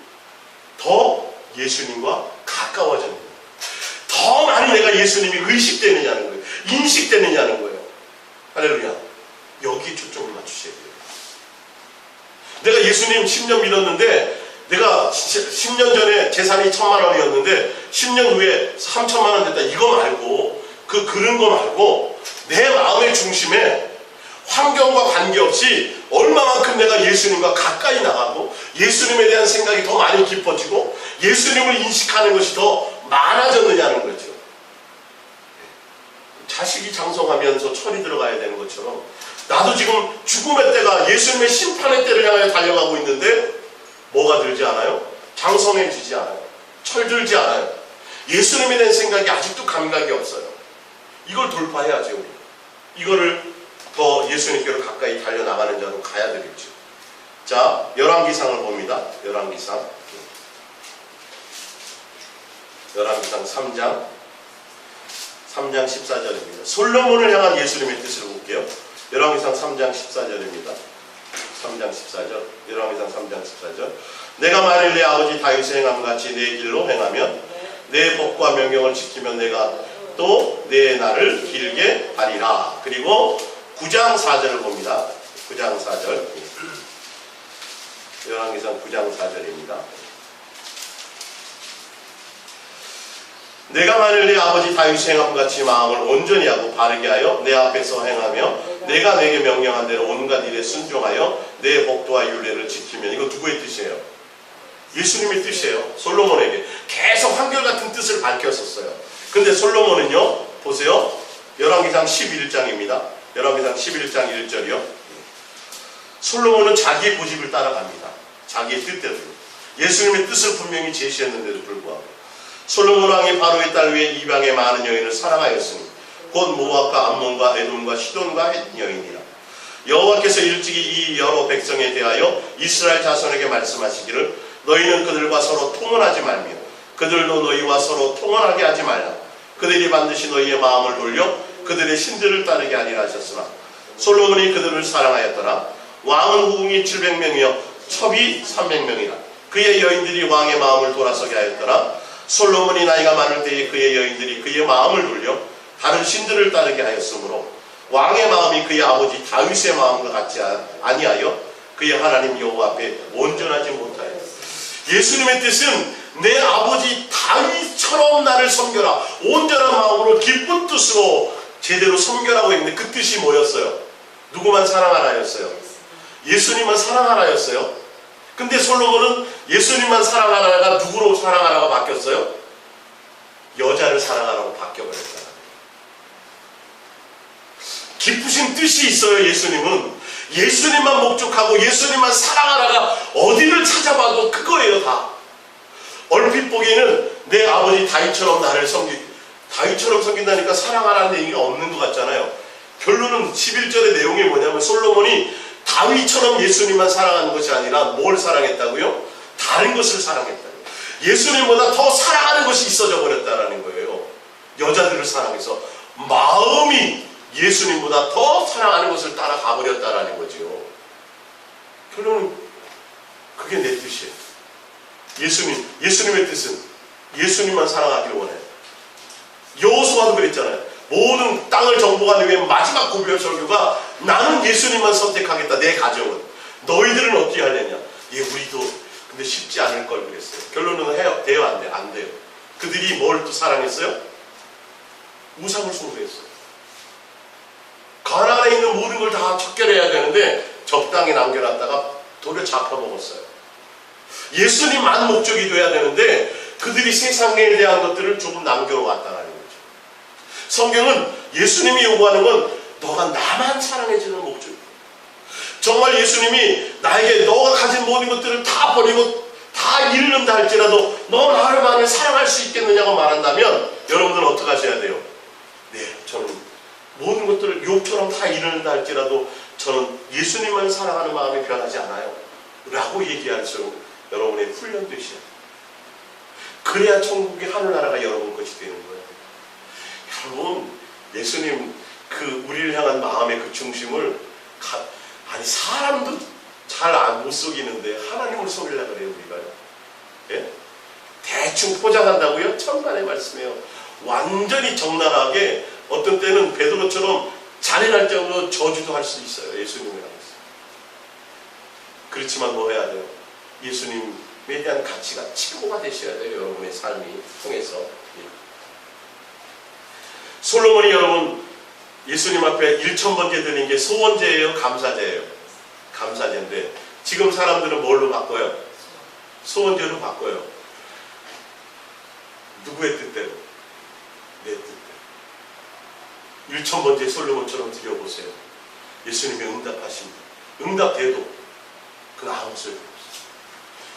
더 예수님과 가까워지는 거예요. 더 많이 내가 예수님이 의식되느냐는 거예요. 인식되느냐는 거예요. 할렐루야. 여기 초점을 맞추셔야 돼요. 내가 예수님 10년 믿었는데 내가 10년 전에 재산이 1,000만 원이었는데 10년 후에 3,000만 원 됐다. 이거 말고 그런 거 말고 내 마음의 중심에 환경과 관계없이 얼마만큼 내가 예수님과 가까이 나가고 예수님에 대한 생각이 더 많이 깊어지고 예수님을 인식하는 것이 더 많아졌느냐는 거죠. 자식이 장성하면서 철이 들어가야 되는 것처럼 나도 지금 죽음의 때가 예수님의 심판의 때를 향해 달려가고 있는데 뭐가 들지 않아요? 장성해지지 않아요. 철들지 않아요. 예수님에 대한 생각이 아직도 감각이 없어요. 이걸 돌파해야죠. 우리. 이거를 더 예수님께로 가까이 달려나가는 자로 가야 되겠죠. 자, 열왕기상을 봅니다. 열왕기상 3장 14절입니다. 솔로몬을 향한 예수님의 뜻을 볼게요. 열왕기상 3장 14절입니다. 3장 14절. 열왕기상 3장 14절. 내가 만일 내 아버지 다윗의 행함 같이 내 길로 행하면 내 법과 명령을 지키면 내가 또 내 날을 길게 하리라. 그리고 9장 4절을 봅니다. 9장 4절. 열왕기상 9장 4절입니다. 내가 만일 내 아버지 다윗의 행함같이 마음을 온전히 하고 바르게 하여 내 앞에서 행하며 내가 내게 명령한 대로 온갖 일에 순종하여 내 법도와 율례를 지키면, 이거 누구의 뜻이에요? 예수님의 뜻이에요. 솔로몬에게 계속 한결같은 뜻을 밝혔었어요. 근데 솔로몬은요, 보세요. 열왕기상 11장입니다. 열왕기상 11장 1절이요. 솔로몬은 자기의 고집을 따라갑니다. 자기의 뜻대로. 예수님의 뜻을 분명히 제시했는데도 불구하고 솔로몬 왕이 바로의 딸 위에 이방의 많은 여인을 사랑하였으니 곧 모압과 암몬과 에돔과 시돈과 헷 여인이라. 여호와께서 일찍이 이 여러 백성에 대하여 이스라엘 자손에게 말씀하시기를 너희는 그들과 서로 통혼하지 말며 그들도 너희와 서로 통혼하게 하지 말라. 그들이 반드시 너희의 마음을 돌려 그들의 신들을 따르게 하리라 하셨으나 솔로몬이 그들을 사랑하였더라. 왕은 후궁이 700명이요 첩이 300명이라. 그의 여인들이 왕의 마음을 돌아서게 하였더라. 솔로몬이 나이가 많을 때에 그의 여인들이 그의 마음을 돌려 다른 신들을 따르게 하였으므로 왕의 마음이 그의 아버지 다윗의 마음과 같지 아니하여 그의 하나님 여호와 앞에 온전하지 못하였다. 예수님의 뜻은 내 아버지 다윗처럼 나를 섬겨라. 온전한 마음으로 기쁜 뜻으로 제대로 섬겨라고 했는데 그 뜻이 뭐였어요? 누구만 사랑하라였어요? 예수님만 사랑하라였어요? 근데 솔로몬은 예수님만 사랑하라가 누구로 사랑하라고 바뀌었어요? 여자를 사랑하라고 바뀌어버렸잖아요. 깊으신 뜻이 있어요. 예수님은 예수님만 목적하고 예수님만 사랑하라가 어디를 찾아봐도 그거예요. 다 얼핏 보기에는 내 아버지 다윗처럼 나를 다윗처럼 섬긴다니까 사랑하라는 얘기가 없는 것 같잖아요. 결론은 11절의 내용이 뭐냐면 솔로몬이 다윗처럼 예수님만 사랑하는 것이 아니라 뭘 사랑했다고요? 다른 것을 사랑했다고요. 예수님보다 더 사랑하는 것이 있어져 버렸다는 거예요. 여자들을 사랑해서 마음이 예수님보다 더 사랑하는 것을 따라가 버렸다는 거죠. 결론은 그게 내 뜻이에요. 예수님의 뜻은 예수님만 사랑하기를 원해요. 여호수아도 그랬잖아요. 모든 땅을 정복한 후에 마지막 고별 설교가 나는 예수님만 선택하겠다. 내 가정은. 너희들은 어떻게 하려냐. 우리도 근데 쉽지 않을 걸 그랬어요. 결론은 돼요? 안 돼요? 안 돼요. 그들이 뭘 또 사랑했어요? 우상을 숭배했어요. 가나안에 있는 모든 걸 다 척결해야 되는데 적당히 남겨놨다가 도려 잡혀먹었어요. 예수님만 목적이 돼야 되는데 그들이 세상에 대한 것들을 조금 남겨왔다는 거죠. 성경은 예수님이 요구하는 건 너가 나만 사랑해주는 목적. 정말 예수님이 나에게 너가 가진 모든 것들을 다 버리고 다 잃는다 할지라도 너 나를 사랑할 수 있겠느냐고 말한다면 여러분들은 어떻게 하셔야 돼요? 네, 저는 모든 것들을 욕처럼 다 잃는다 할지라도 저는 예수님만 사랑하는 마음이 변하지 않아요 라고 얘기할 수 여러분의 훈련되셔야 돼요. 그래야 천국의 하늘나라가 여러분 것이 되는 거예요. 여러분, 예수님 그 우리를 향한 마음의 그 중심을 아니 사람도 잘 못 속이는데 하나님을 속이려고 그래요 우리가요. 예? 대충 포장한다고요? 천만의 말씀이에요. 완전히 적나라하게 어떤 때는 베드로처럼 잔인할 정도로 저주도 할 수 있어요. 예수님이라고 했어요. 그렇지만 뭐 해야 돼요? 예수님에 대한 가치가 최고가 되셔야 돼요. 여러분의 삶이 통해서. 솔로몬이 여러분 예수님 앞에 1000번째 드린 게 소원제예요? 감사제예요? 감사제인데 지금 사람들은 뭘로 바꿔요? 소원제로 바꿔요. 누구의 뜻대로? 내 뜻대로. 1000번째 솔로몬처럼 드려보세요. 예수님이 응답하십니다. 응답돼도 그건 아무 소용이 없어요.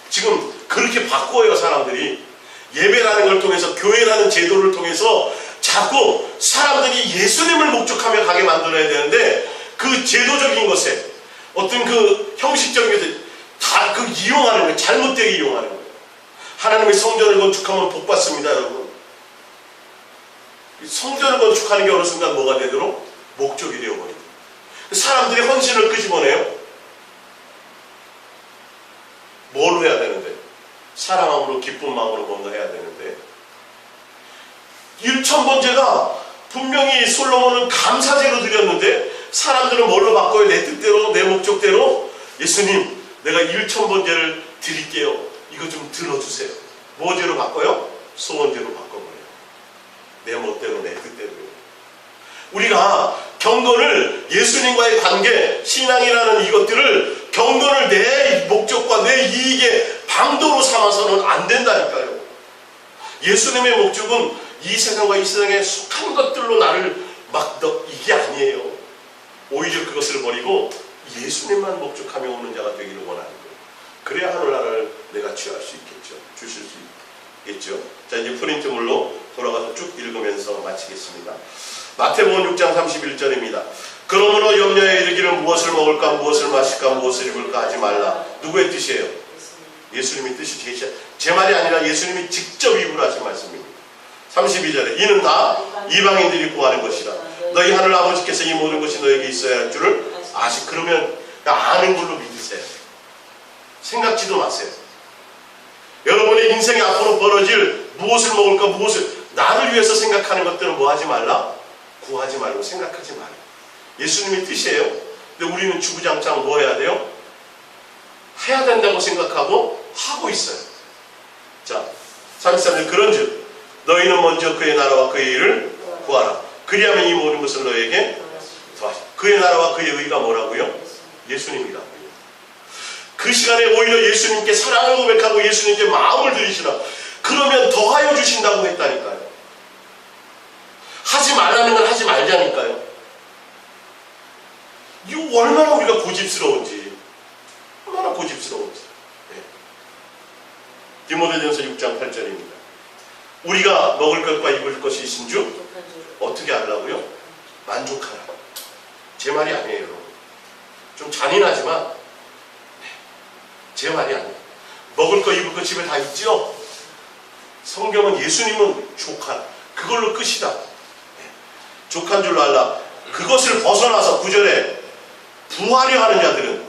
지금 그렇게 바꿔요 사람들이. 예배라는 걸 통해서 교회라는 제도를 통해서 자꾸 사람들이 예수님을 목적하며 가게 만들어야 되는데 그 제도적인 것에 어떤 그 형식적인 것에 다 그 이용하는 거예요. 잘못되게 이용하는 거예요. 하나님의 성전을 건축하면 복 받습니다 여러분. 성전을 건축하는 게 어느 순간 뭐가 되도록 목적이 되어버립니다. 사람들이 헌신을 끄집어내요. 뭘 해야 되는데? 사랑함으로 기쁜 마음으로 뭔가 해야 되는데 1000번째가 분명히 솔로몬은 감사제로 드렸는데 사람들은 뭘로 바꿔요? 내 뜻대로 내 목적대로 예수님 내가 1000번째를 드릴게요. 이거 좀 들어주세요. 뭐제로 바꿔요? 소원제로 바꿔버려요. 내 멋대로 내 뜻대로요. 우리가 경건을 예수님과의 관계 신앙이라는 이것들을 경건을 내 목적과 내 이익의 방도로 삼아서는 안 된다니까요. 예수님의 목적은 이 세상과 이 세상에 속한 것들로 나를 이게 아니에요. 오히려 그것을 버리고 예수님만 목적하며 오는 자가 되기를 원하는 거예요. 그래야 하늘나라를 내가 취할 수 있겠죠. 주실 수 있겠죠. 자, 이제 프린트물로 돌아가서 쭉 읽으면서 마치겠습니다. 마태복음 6장 31절입니다. 그러므로 염려에 이르기를 무엇을 먹을까 무엇을 마실까 무엇을 입을까 하지 말라. 누구의 뜻이에요? 예수님의 뜻이 제 말이 아니라 예수님이 직접 입으로 하신 말씀입니다. 32절에 이는 다 이방인들이 구하는 것이라. 너희 하늘 아버지께서 이 모든 것이 너에게 있어야 할 줄을 그러면 아는 걸로 믿으세요. 생각지도 마세요. 여러분의 인생에 앞으로 벌어질 무엇을 먹을까 무엇을 나를 위해서 생각하는 것들은 뭐 하지 말라? 구하지 말고 생각하지 말라. 예수님의 뜻이에요. 근데 우리는 주구장창 뭐 해야 돼요? 해야 된다고 생각하고 하고 있어요. 자, 33절 그런즉 너희는 먼저 그의 나라와 그의 일을 구하라. 그리하면 이 모든 것을 너에게 더하시라. 그의 나라와 그의 의가 뭐라고요? 예수님이라고요. 그 시간에 오히려 예수님께 사랑을 고백하고 예수님께 마음을 들이시라. 그러면 더하여 주신다고 했다니까요. 하지 말라는 건 하지 말자니까요. 이거 얼마나 우리가 고집스러운지. 얼마나 고집스러운지. 네. 디모데전서 6장 8절입니다. 우리가 먹을 것과 입을 것이 있은 줄 어떻게 하려고요? 만족하라. 제 말이 아니에요, 여러분. 좀 잔인하지만 제 말이 아니에요. 먹을 거 입을 거 집에 다 있죠? 성경은 예수님은 족한 그걸로 끝이다. 족한 줄로 알라. 그것을 벗어나서 9절에 부하려 하는 자들은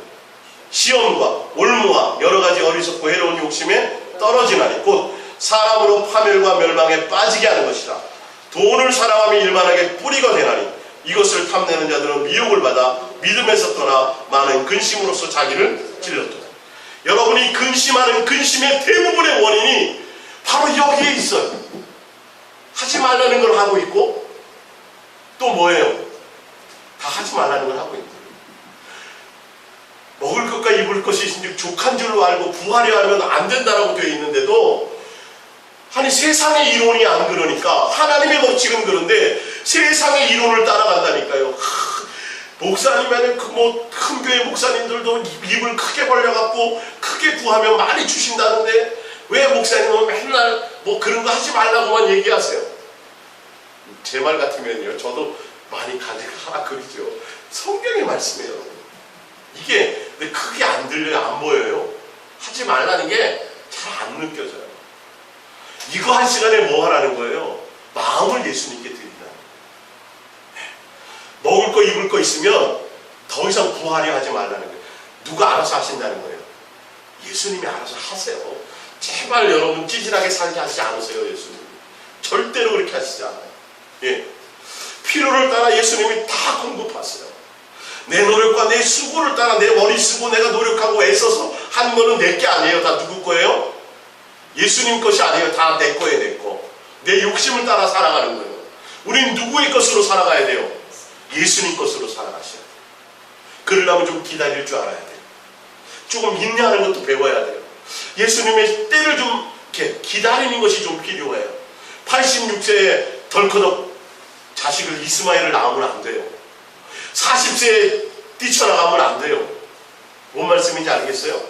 시험과 올무와 여러가지 어리석고 해로운 욕심에 떨어지나니 곧 사람으로 파멸과 멸망에 빠지게 하는 것이다. 돈을 사랑하며 일반하게 뿌리가 되나니 이것을 탐내는 자들은 미혹을 받아 믿음에서 떠나 많은 근심으로써 자기를 찔렀도다. 여러분이 근심하는 근심의 대부분의 원인이 바로 여기에 있어요. 하지 말라는 걸 하고 있고 또 뭐예요? 다 하지 말라는 걸 하고 있는 거예요. 먹을 것과 입을 것이 있으니 족한 줄로 알고 부하려 하면 안 된다라고 되어 있는데도 아니 세상의 이론이 안 그러니까 하나님의 법칙은 그런데 세상의 이론을 따라간다니까요. 목사님에는 큰 교회 목사님들도 입을 크게 벌려갖고 크게 구하면 많이 주신다는데 왜 목사님은 맨날 그런 거 하지 말라고만 얘기하세요? 제 말 같으면요, 저도 많이 하라 그러죠. 성경의 말씀이에요. 이게 크게 안 들려요, 안 보여요. 하지 말라는 게 잘 안 느껴져요. 이거 한 시간에 뭐 하라는 거예요? 마음을 예수님께 드린다. 먹을 거 입을 거 있으면 더 이상 구하려 하지 말라는 거예요. 누가 알아서 하신다는 거예요. 예수님이 알아서 하세요. 제발 여러분 찌질하게 살게 하시지 않으세요. 예수님 절대로 그렇게 하시지 않아요. 예. 필요를 따라 예수님이 다 공급하세요. 내 노력과 내 수고를 따라 내 머리 쓰고 내가 노력하고 애써서 한 거는 내 게 아니에요. 다 누구 거예요? 예수님 것이 아니에요. 다 내 거예요. 내 거. 내 욕심을 따라 살아가는 거예요. 우린 누구의 것으로 살아가야 돼요? 예수님 것으로 살아가셔야 돼요. 그러려면 좀 기다릴 줄 알아야 돼요. 조금 인내하는 것도 배워야 돼요. 예수님의 때를 좀 이렇게 기다리는 것이 좀 필요해요. 86세에 덜커덕 자식을 이스마엘을 낳으면 안 돼요. 40세에 뛰쳐나가면 안 돼요. 뭔 말씀인지 알겠어요?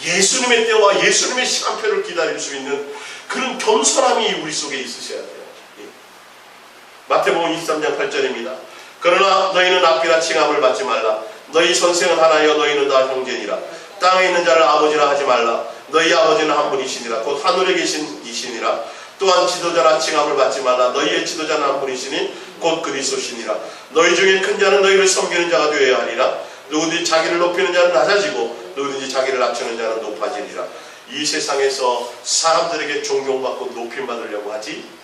예수님의 때와 예수님의 시간표를 기다릴 수 있는 그런 겸손함이 우리 속에 있으셔야 돼요. 마태복음 23장 8절입니다. 그러나 너희는 앞이나 칭함을 받지 말라. 너희 선생은 하나여 너희는 다 형제니라. 땅에 있는 자를 아버지라 하지 말라. 너희 아버지는 한 분이시니라. 곧 하늘에 계신 이시니라. 또한 지도자라 칭함을 받지 말라. 너희의 지도자는 한 분이시니 곧 그리스도시니라. 너희 중에 큰 자는 너희를 섬기는 자가 되어야 하리라. 누구든지 자기를 높이는 자는 낮아지고 누구든지 자기를 낮추는 자는 높아지리라. 이 세상에서 사람들에게 존경받고 높임받으려고 하지 말라.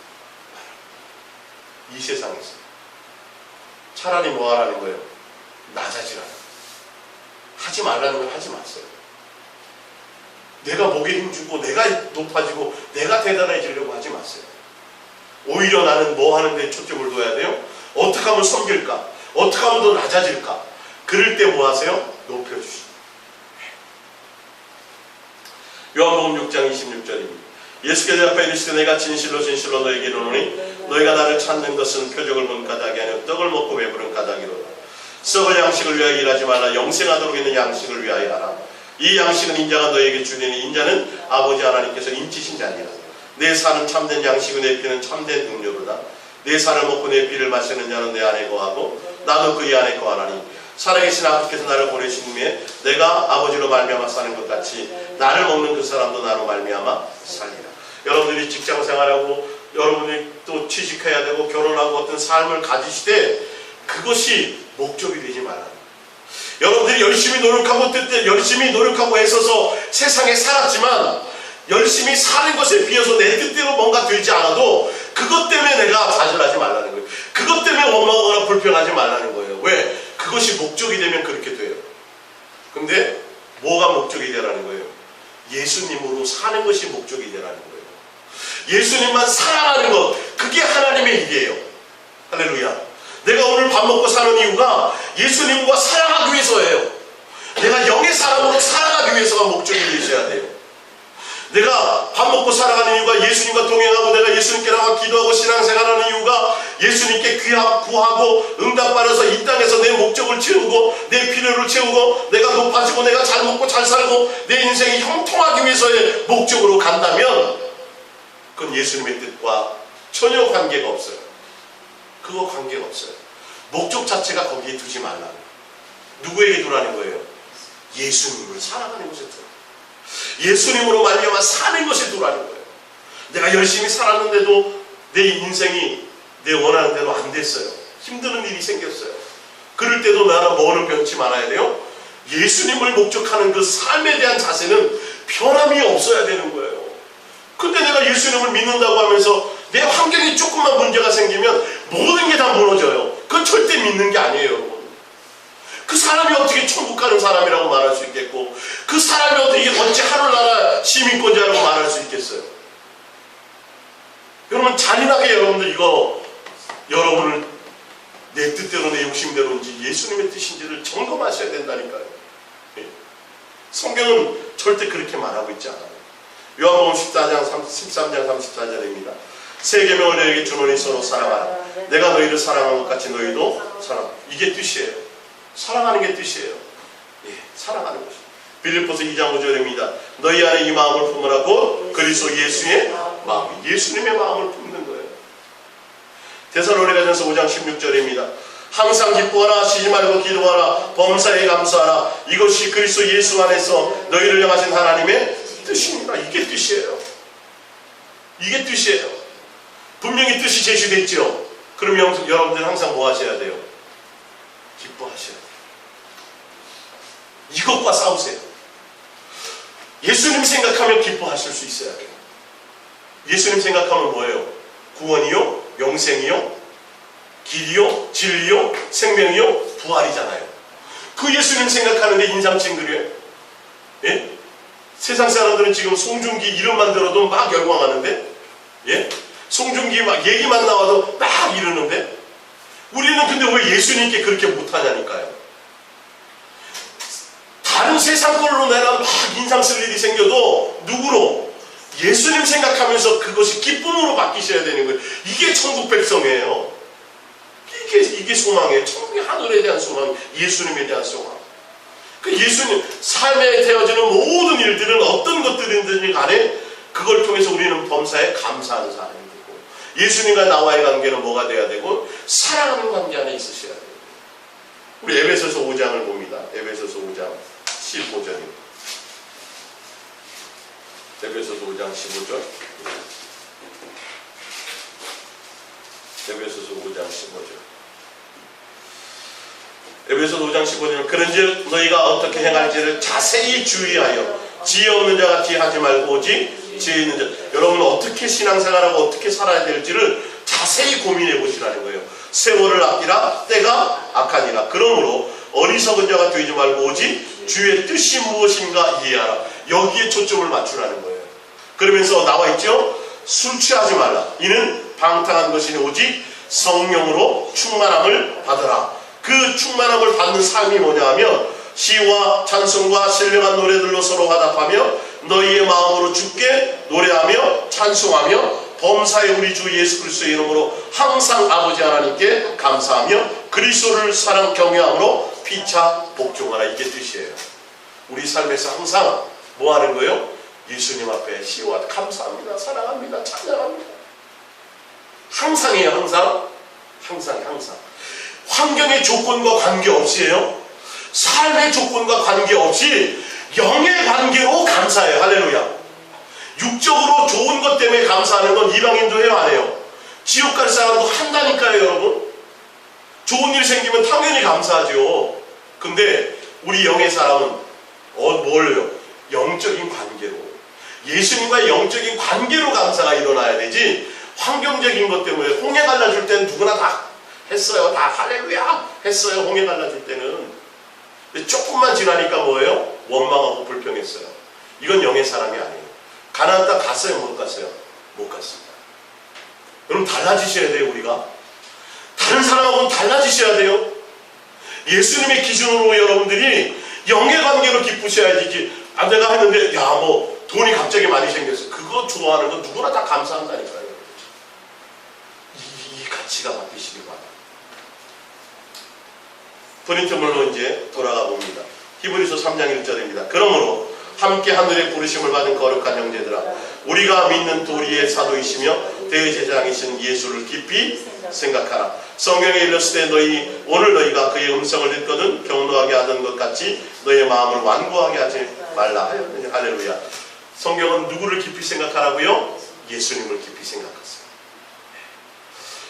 이 세상에서 차라리 뭐 하라는 거예요? 낮아지라는 거예요. 하지 말라는 걸 하지 마세요. 내가 목에 힘주고 내가 높아지고 내가 대단해지려고 하지 마세요. 오히려 나는 뭐 하는데 초점을 둬야 돼요? 어떻게 하면 섬길까? 어떻게 하면 더 낮아질까? 그럴 때 뭐 하세요? 높여주시죠. 요한복음 6장 26절입니다. 예수께서 대답하여 이르시되 내가 진실로 진실로 너희에게 이르노니 너희가 나를 찾는 것은 표적을 본 까닭이 아니요 떡을 먹고 배부른 까닭이로다. 썩을 양식을 위하여 일하지 말라. 영생하도록 있는 양식을 위하여 하라. 이 양식은 인자가 너희에게 주리니 인자는 아버지 하나님께서 인치신 자니라. 내 살은 참된 양식이고 내 피는 참된 음료로다. 내 살을 먹고 내 피를 마시는 자는 내 안에 거하고 나도 그의 안에 거하나니 살아계신 아버지께서 나를 보내신 후에 내가 아버지로 말미암아 사는 것 같이 나를 먹는 그 사람도 나로 말미암아 살리라. 여러분들이 직장생활하고 여러분이 또 취직해야 되고 결혼하고 어떤 삶을 가지시되 그것이 목적이 되지 말아요. 여러분들이 열심히 노력하고 애써서 세상에 살았지만 열심히 사는 것에 비해서 내 뜻대로 뭔가 되지 않아도 그것 때문에 내가 좌절하지 말라는 거예요. 그것 때문에 원망하거나 불평하지 말라는 거예요. 왜? 그것이 목적이 되면 그렇게 돼요. 근데 뭐가 목적이 되라는 거예요? 예수님으로 사는 것이 목적이 되라는 거예요. 예수님만 사랑하는 것, 그게 하나님의 일이에요. 할렐루야. 내가 오늘 밥 먹고 사는 이유가 예수님과 사랑하기 위해서예요. 내가 영의 사람으로 살아가기 위해서가 목적이 되셔야 돼요. 내가 밥 먹고 살아가는 이유가 예수님과 동행하고 내가 예수님께 나와 기도하고 신앙생활하는 이유가 예수님께 구하고 응답받아서 이 땅에서 내 목적을 채우고 내 필요를 채우고 내가 높아지고 내가 잘 먹고 잘 살고 내 인생이 형통하기 위해서의 목적으로 간다면 그건 예수님의 뜻과 전혀 관계가 없어요. 그거 관계가 없어요. 목적 자체가 거기에 두지 말라는 거예요. 누구에게 두라는 거예요? 예수님을 살아가는 것에 두라. 예수님으로 말미암아 사는 것에 두라는 거예요. 내가 열심히 살았는데도 내 인생이 내 원하는 대로 안 됐어요. 힘드는 일이 생겼어요. 그럴 때도 나는 뭐는 변치 말아야 돼요? 예수님을 목적하는 그 삶에 대한 자세는 변함이 없어야 되는 거예요. 근데 내가 예수님을 믿는다고 하면서 내 환경에 조금만 문제가 생기면 모든 게 다 무너져요. 그건 절대 믿는 게 아니에요, 여러분. 그 사람이 어떻게 천국 가는 사람이라고 말할 수 있겠고 그 사람이 어떻게 하늘나라 시민권자라고 말할 수 있겠어요? 여러분 잔인하게 여러분들 이거 여러분을 내 뜻대로 내 욕심대로인지 예수님의 뜻인지를 점검하셔야 된다니까요. 성경은 절대 그렇게 말하고 있지 않아요. 요한복음 13장 34절입니다. 새 계명을 너희에게 주노니 서로 사랑하라. 내가 너희를 사랑한 것 같이 너희도 사랑. 이게 뜻이에요. 사랑하는 게 뜻이에요. 예, 사랑하는 것이. 빌립보서 2장 5절입니다. 너희 안에 이 마음을 품으라고 그리스도 예수의 마음, 예수님의 마음을 품는 거예요. 데살로니가전서 5장 16절입니다. 항상 기뻐하라, 쉬지 말고 기도하라, 범사에 감사하라. 이것이 그리스도 예수 안에서 너희를 향하신 하나님의 뜻입니다. 이게 뜻이에요. 이게 뜻이에요. 분명히 뜻이 제시됐죠. 그럼 여러분들 항상 뭐 하셔야 돼요? 기뻐하셔야 돼요. 이것과 싸우세요. 예수님 생각하면 기뻐하실 수 있어야 돼요. 예수님 생각하면 뭐예요? 구원이요? 영생이요? 길이요? 진리요? 생명이요? 부활이잖아요. 그 예수님 생각하는데 인상 찡그려요? 예? 세상 사람들은 지금 송중기 이름만 들어도 막 열광하는데, 예? 송중기 막 얘기만 나와도 막 이러는데, 우리는 근데 왜 예수님께 그렇게 못하냐니까요. 다른 세상 걸로 내가 막 인상 쓸 일이 생겨도 누구로? 예수님 생각하면서 그것이 기쁨으로 바뀌셔야 되는 거예요. 이게 천국 백성이에요. 이게 소망이에요. 천국의 하늘에 대한 소망, 예수님에 대한 소망. 그 예수님 삶에 되어지는 모든 일들은 어떤 것들이든지 간에 그걸 통해서 우리는 범사에 감사하는 사람이 되고, 예수님과 나와의 관계는 뭐가 돼야 되고, 사랑하는 관계 안에 있으셔야 돼요. 우리 에베소서 5장을 봅니다. 에베소서 5장 15절입니다. 에베소서 5장 15절. 에베소서 5장 15절. 에베소서 5장 15절. 그런즉 너희가 어떻게 행할지를 자세히 주의하여 지혜 없는 자 같이 하지 말고 오직 지혜 있는 자. 여러분은 어떻게 신앙생활하고 어떻게 살아야 될지를 자세히 고민해 보시라는 거예요. 세월을 아끼라 때가 악하니라. 그러므로 어리석은 자가 되지 말고 오직 주의 뜻이 무엇인가 이해하라. 여기에 초점을 맞추라는 거예요. 그러면서 나와 있죠. 술 취하지 말라. 이는 방탕한 것이니 오직 성령으로 충만함을 받으라. 그 충만함을 받는 삶이 뭐냐 하면 시와 찬송과 신령한 노래들로 서로 화답하며 너희의 마음으로 주께 노래하며 찬송하며 범사의 우리 주 예수 그리스도의 이름으로 항상 아버지 하나님께 감사하며 그리스도를 사랑 경외함으로 피차 복종하라. 이게 뜻이에요. 우리 삶에서 항상 뭐 하는 거예요? 예수님 앞에 시와 감사합니다, 사랑합니다, 찬양합니다. 항상이에요. 항상. 환경의 조건과 관계없이에요. 삶의 조건과 관계없이 영의 관계로 감사해요. 할렐루야. 육적으로 좋은 것 때문에 감사하는 건 이방인도 해요, 안 해요? 지옥 갈 사람도 한다니까요, 여러분. 좋은 일 생기면 당연히 감사하죠. 근데 우리 영의 사람은 뭘요? 영적인 관계로, 예수님과의 영적인 관계로 감사가 일어나야 되지, 환경적인 것 때문에 홍해 갈라줄 때는 누구나 다 했어요. 다 할렐루야 했어요. 홍해 갈라줄 때는. 근데 조금만 지나니까 뭐예요? 원망하고 불평했어요. 이건 영의 사람이 아니에요. 가나안 땅 갔어요? 못 갔어요? 못 갔습니다. 여러분 달라지셔야 돼요. 우리가 다른 사람하고는 달라지셔야 돼요. 예수님의 기준으로 여러분들이 영의 관계로 기쁘셔야지. 내가 했는데 돈이 갑자기 많이 생겼어. 그거 좋아하는 건 누구나 다 감사한다니까요. 이 가치가 바뀌시기 바랍니다. 프린트물로 이제 돌아가 봅니다. 히브리서 3장 1절입니다. 그러므로 함께 하늘의 부르심을 받은 거룩한 형제들아, 우리가 믿는 도리의 사도이시며 대제사장이신 예수를 깊이 생각하라. 성경에 일렀을 때 오늘 너희가 그의 음성을 듣거든 경노하게 하던 것 같이 너희의 마음을 완고하게 하지 말라. 할렐루야. 성경은 누구를 깊이 생각하라고요? 예수님을 깊이 생각하세요.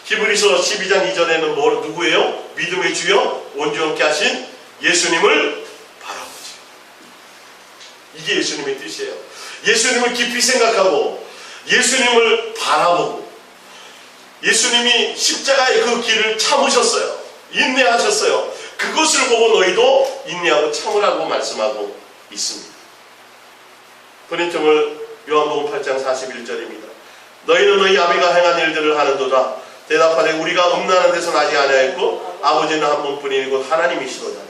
히브리서 12장 2절에는 누구예요? 믿음의 주여 온전케 하신 예수님을 바라보지. 이게 예수님의 뜻이에요. 예수님을 깊이 생각하고 예수님을 바라보고, 예수님이 십자가의 그 길을 참으셨어요. 인내하셨어요. 그것을 보고 너희도 인내하고 참으라고 말씀하고 있습니다. 프린트물 요한복음 8장 41절입니다. 너희는 너희 아비가 행한 일들을 하는도다. 대답하되 우리가 음란한 데서 나지 아니하였고 아버지는 한 분뿐이니 곧 하나님이시로다.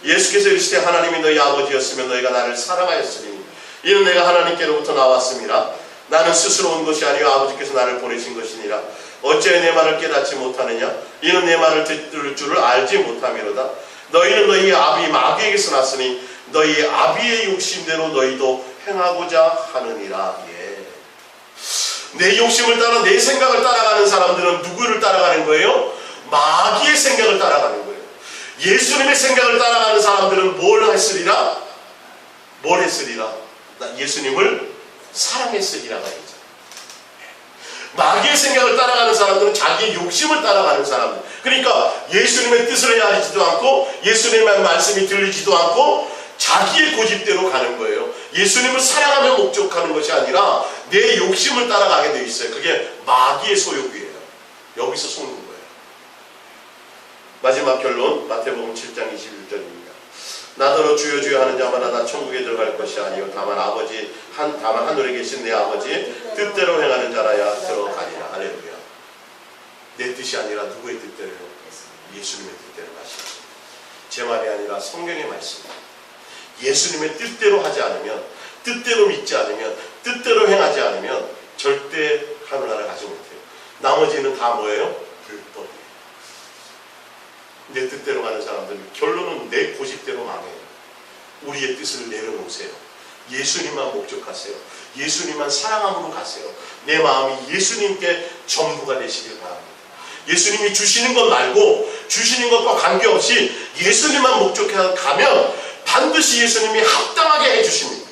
예수께서 이르시되 하나님이 너희 아버지였으면 너희가 나를 사랑하였으리니 이는 내가 하나님께로부터 나왔습니다. 나는 스스로 온 것이 아니요 아버지께서 나를 보내신 것이니라. 어찌하여 내 말을 깨닫지 못하느냐? 이는 내 말을 듣을 줄을 알지 못함이로다. 너희는 너희 아비 마귀에게서 났으니 너희 아비의 욕심대로 너희도 행하고자 하느니라. 예. 내 욕심을 따라 내 생각을 따라가는 사람들은 누구를 따라가는 거예요? 마귀의 생각을 따라가는 거예요. 예수님의 생각을 따라가는 사람들은 뭘 했으리라? 뭘 했으리라? 예수님을 사랑했으리라가 있죠. 마귀의 생각을 따라가는 사람들은 자기의 욕심을 따라가는 사람들. 그러니까 예수님의 뜻을 헤아리지도 않고 예수님의 말씀이 들리지도 않고 자기의 고집대로 가는 거예요. 예수님을 사랑하며 목적하는 것이 아니라 내 욕심을 따라가게 돼 있어요. 그게 마귀의 소욕이에요. 여기서 속는 거예요. 마지막 결론 마태복음 7장 21절입니다. 나더러 주여 주여 하는 자마다 다 천국에 들어갈 것이 아니요 다만 하늘에 계신 내 아버지 뜻대로 행하는 자라야 들어가리라. 할렐루야. 내 뜻이 아니라 누구의 뜻대로요? 예수님의 뜻대로 가시죠. 제 말이 아니라 성경의 말씀입니다. 예수님의 뜻대로 하지 않으면, 뜻대로 믿지 않으면, 뜻대로 행하지 않으면 절대 하늘나라 가지 못해요. 나머지는 다 뭐예요? 불법이에요. 내 뜻대로 가는 사람들 결론은 내 고집대로 망해요. 우리의 뜻을 내려놓으세요. 예수님만 목적하세요. 예수님만 사랑함으로 가세요. 내 마음이 예수님께 전부가 되시길 바랍니다. 예수님이 주시는 것 말고 주시는 것과 관계없이 예수님만 목적해 가면 반드시 예수님이 합당하게 해주십니다.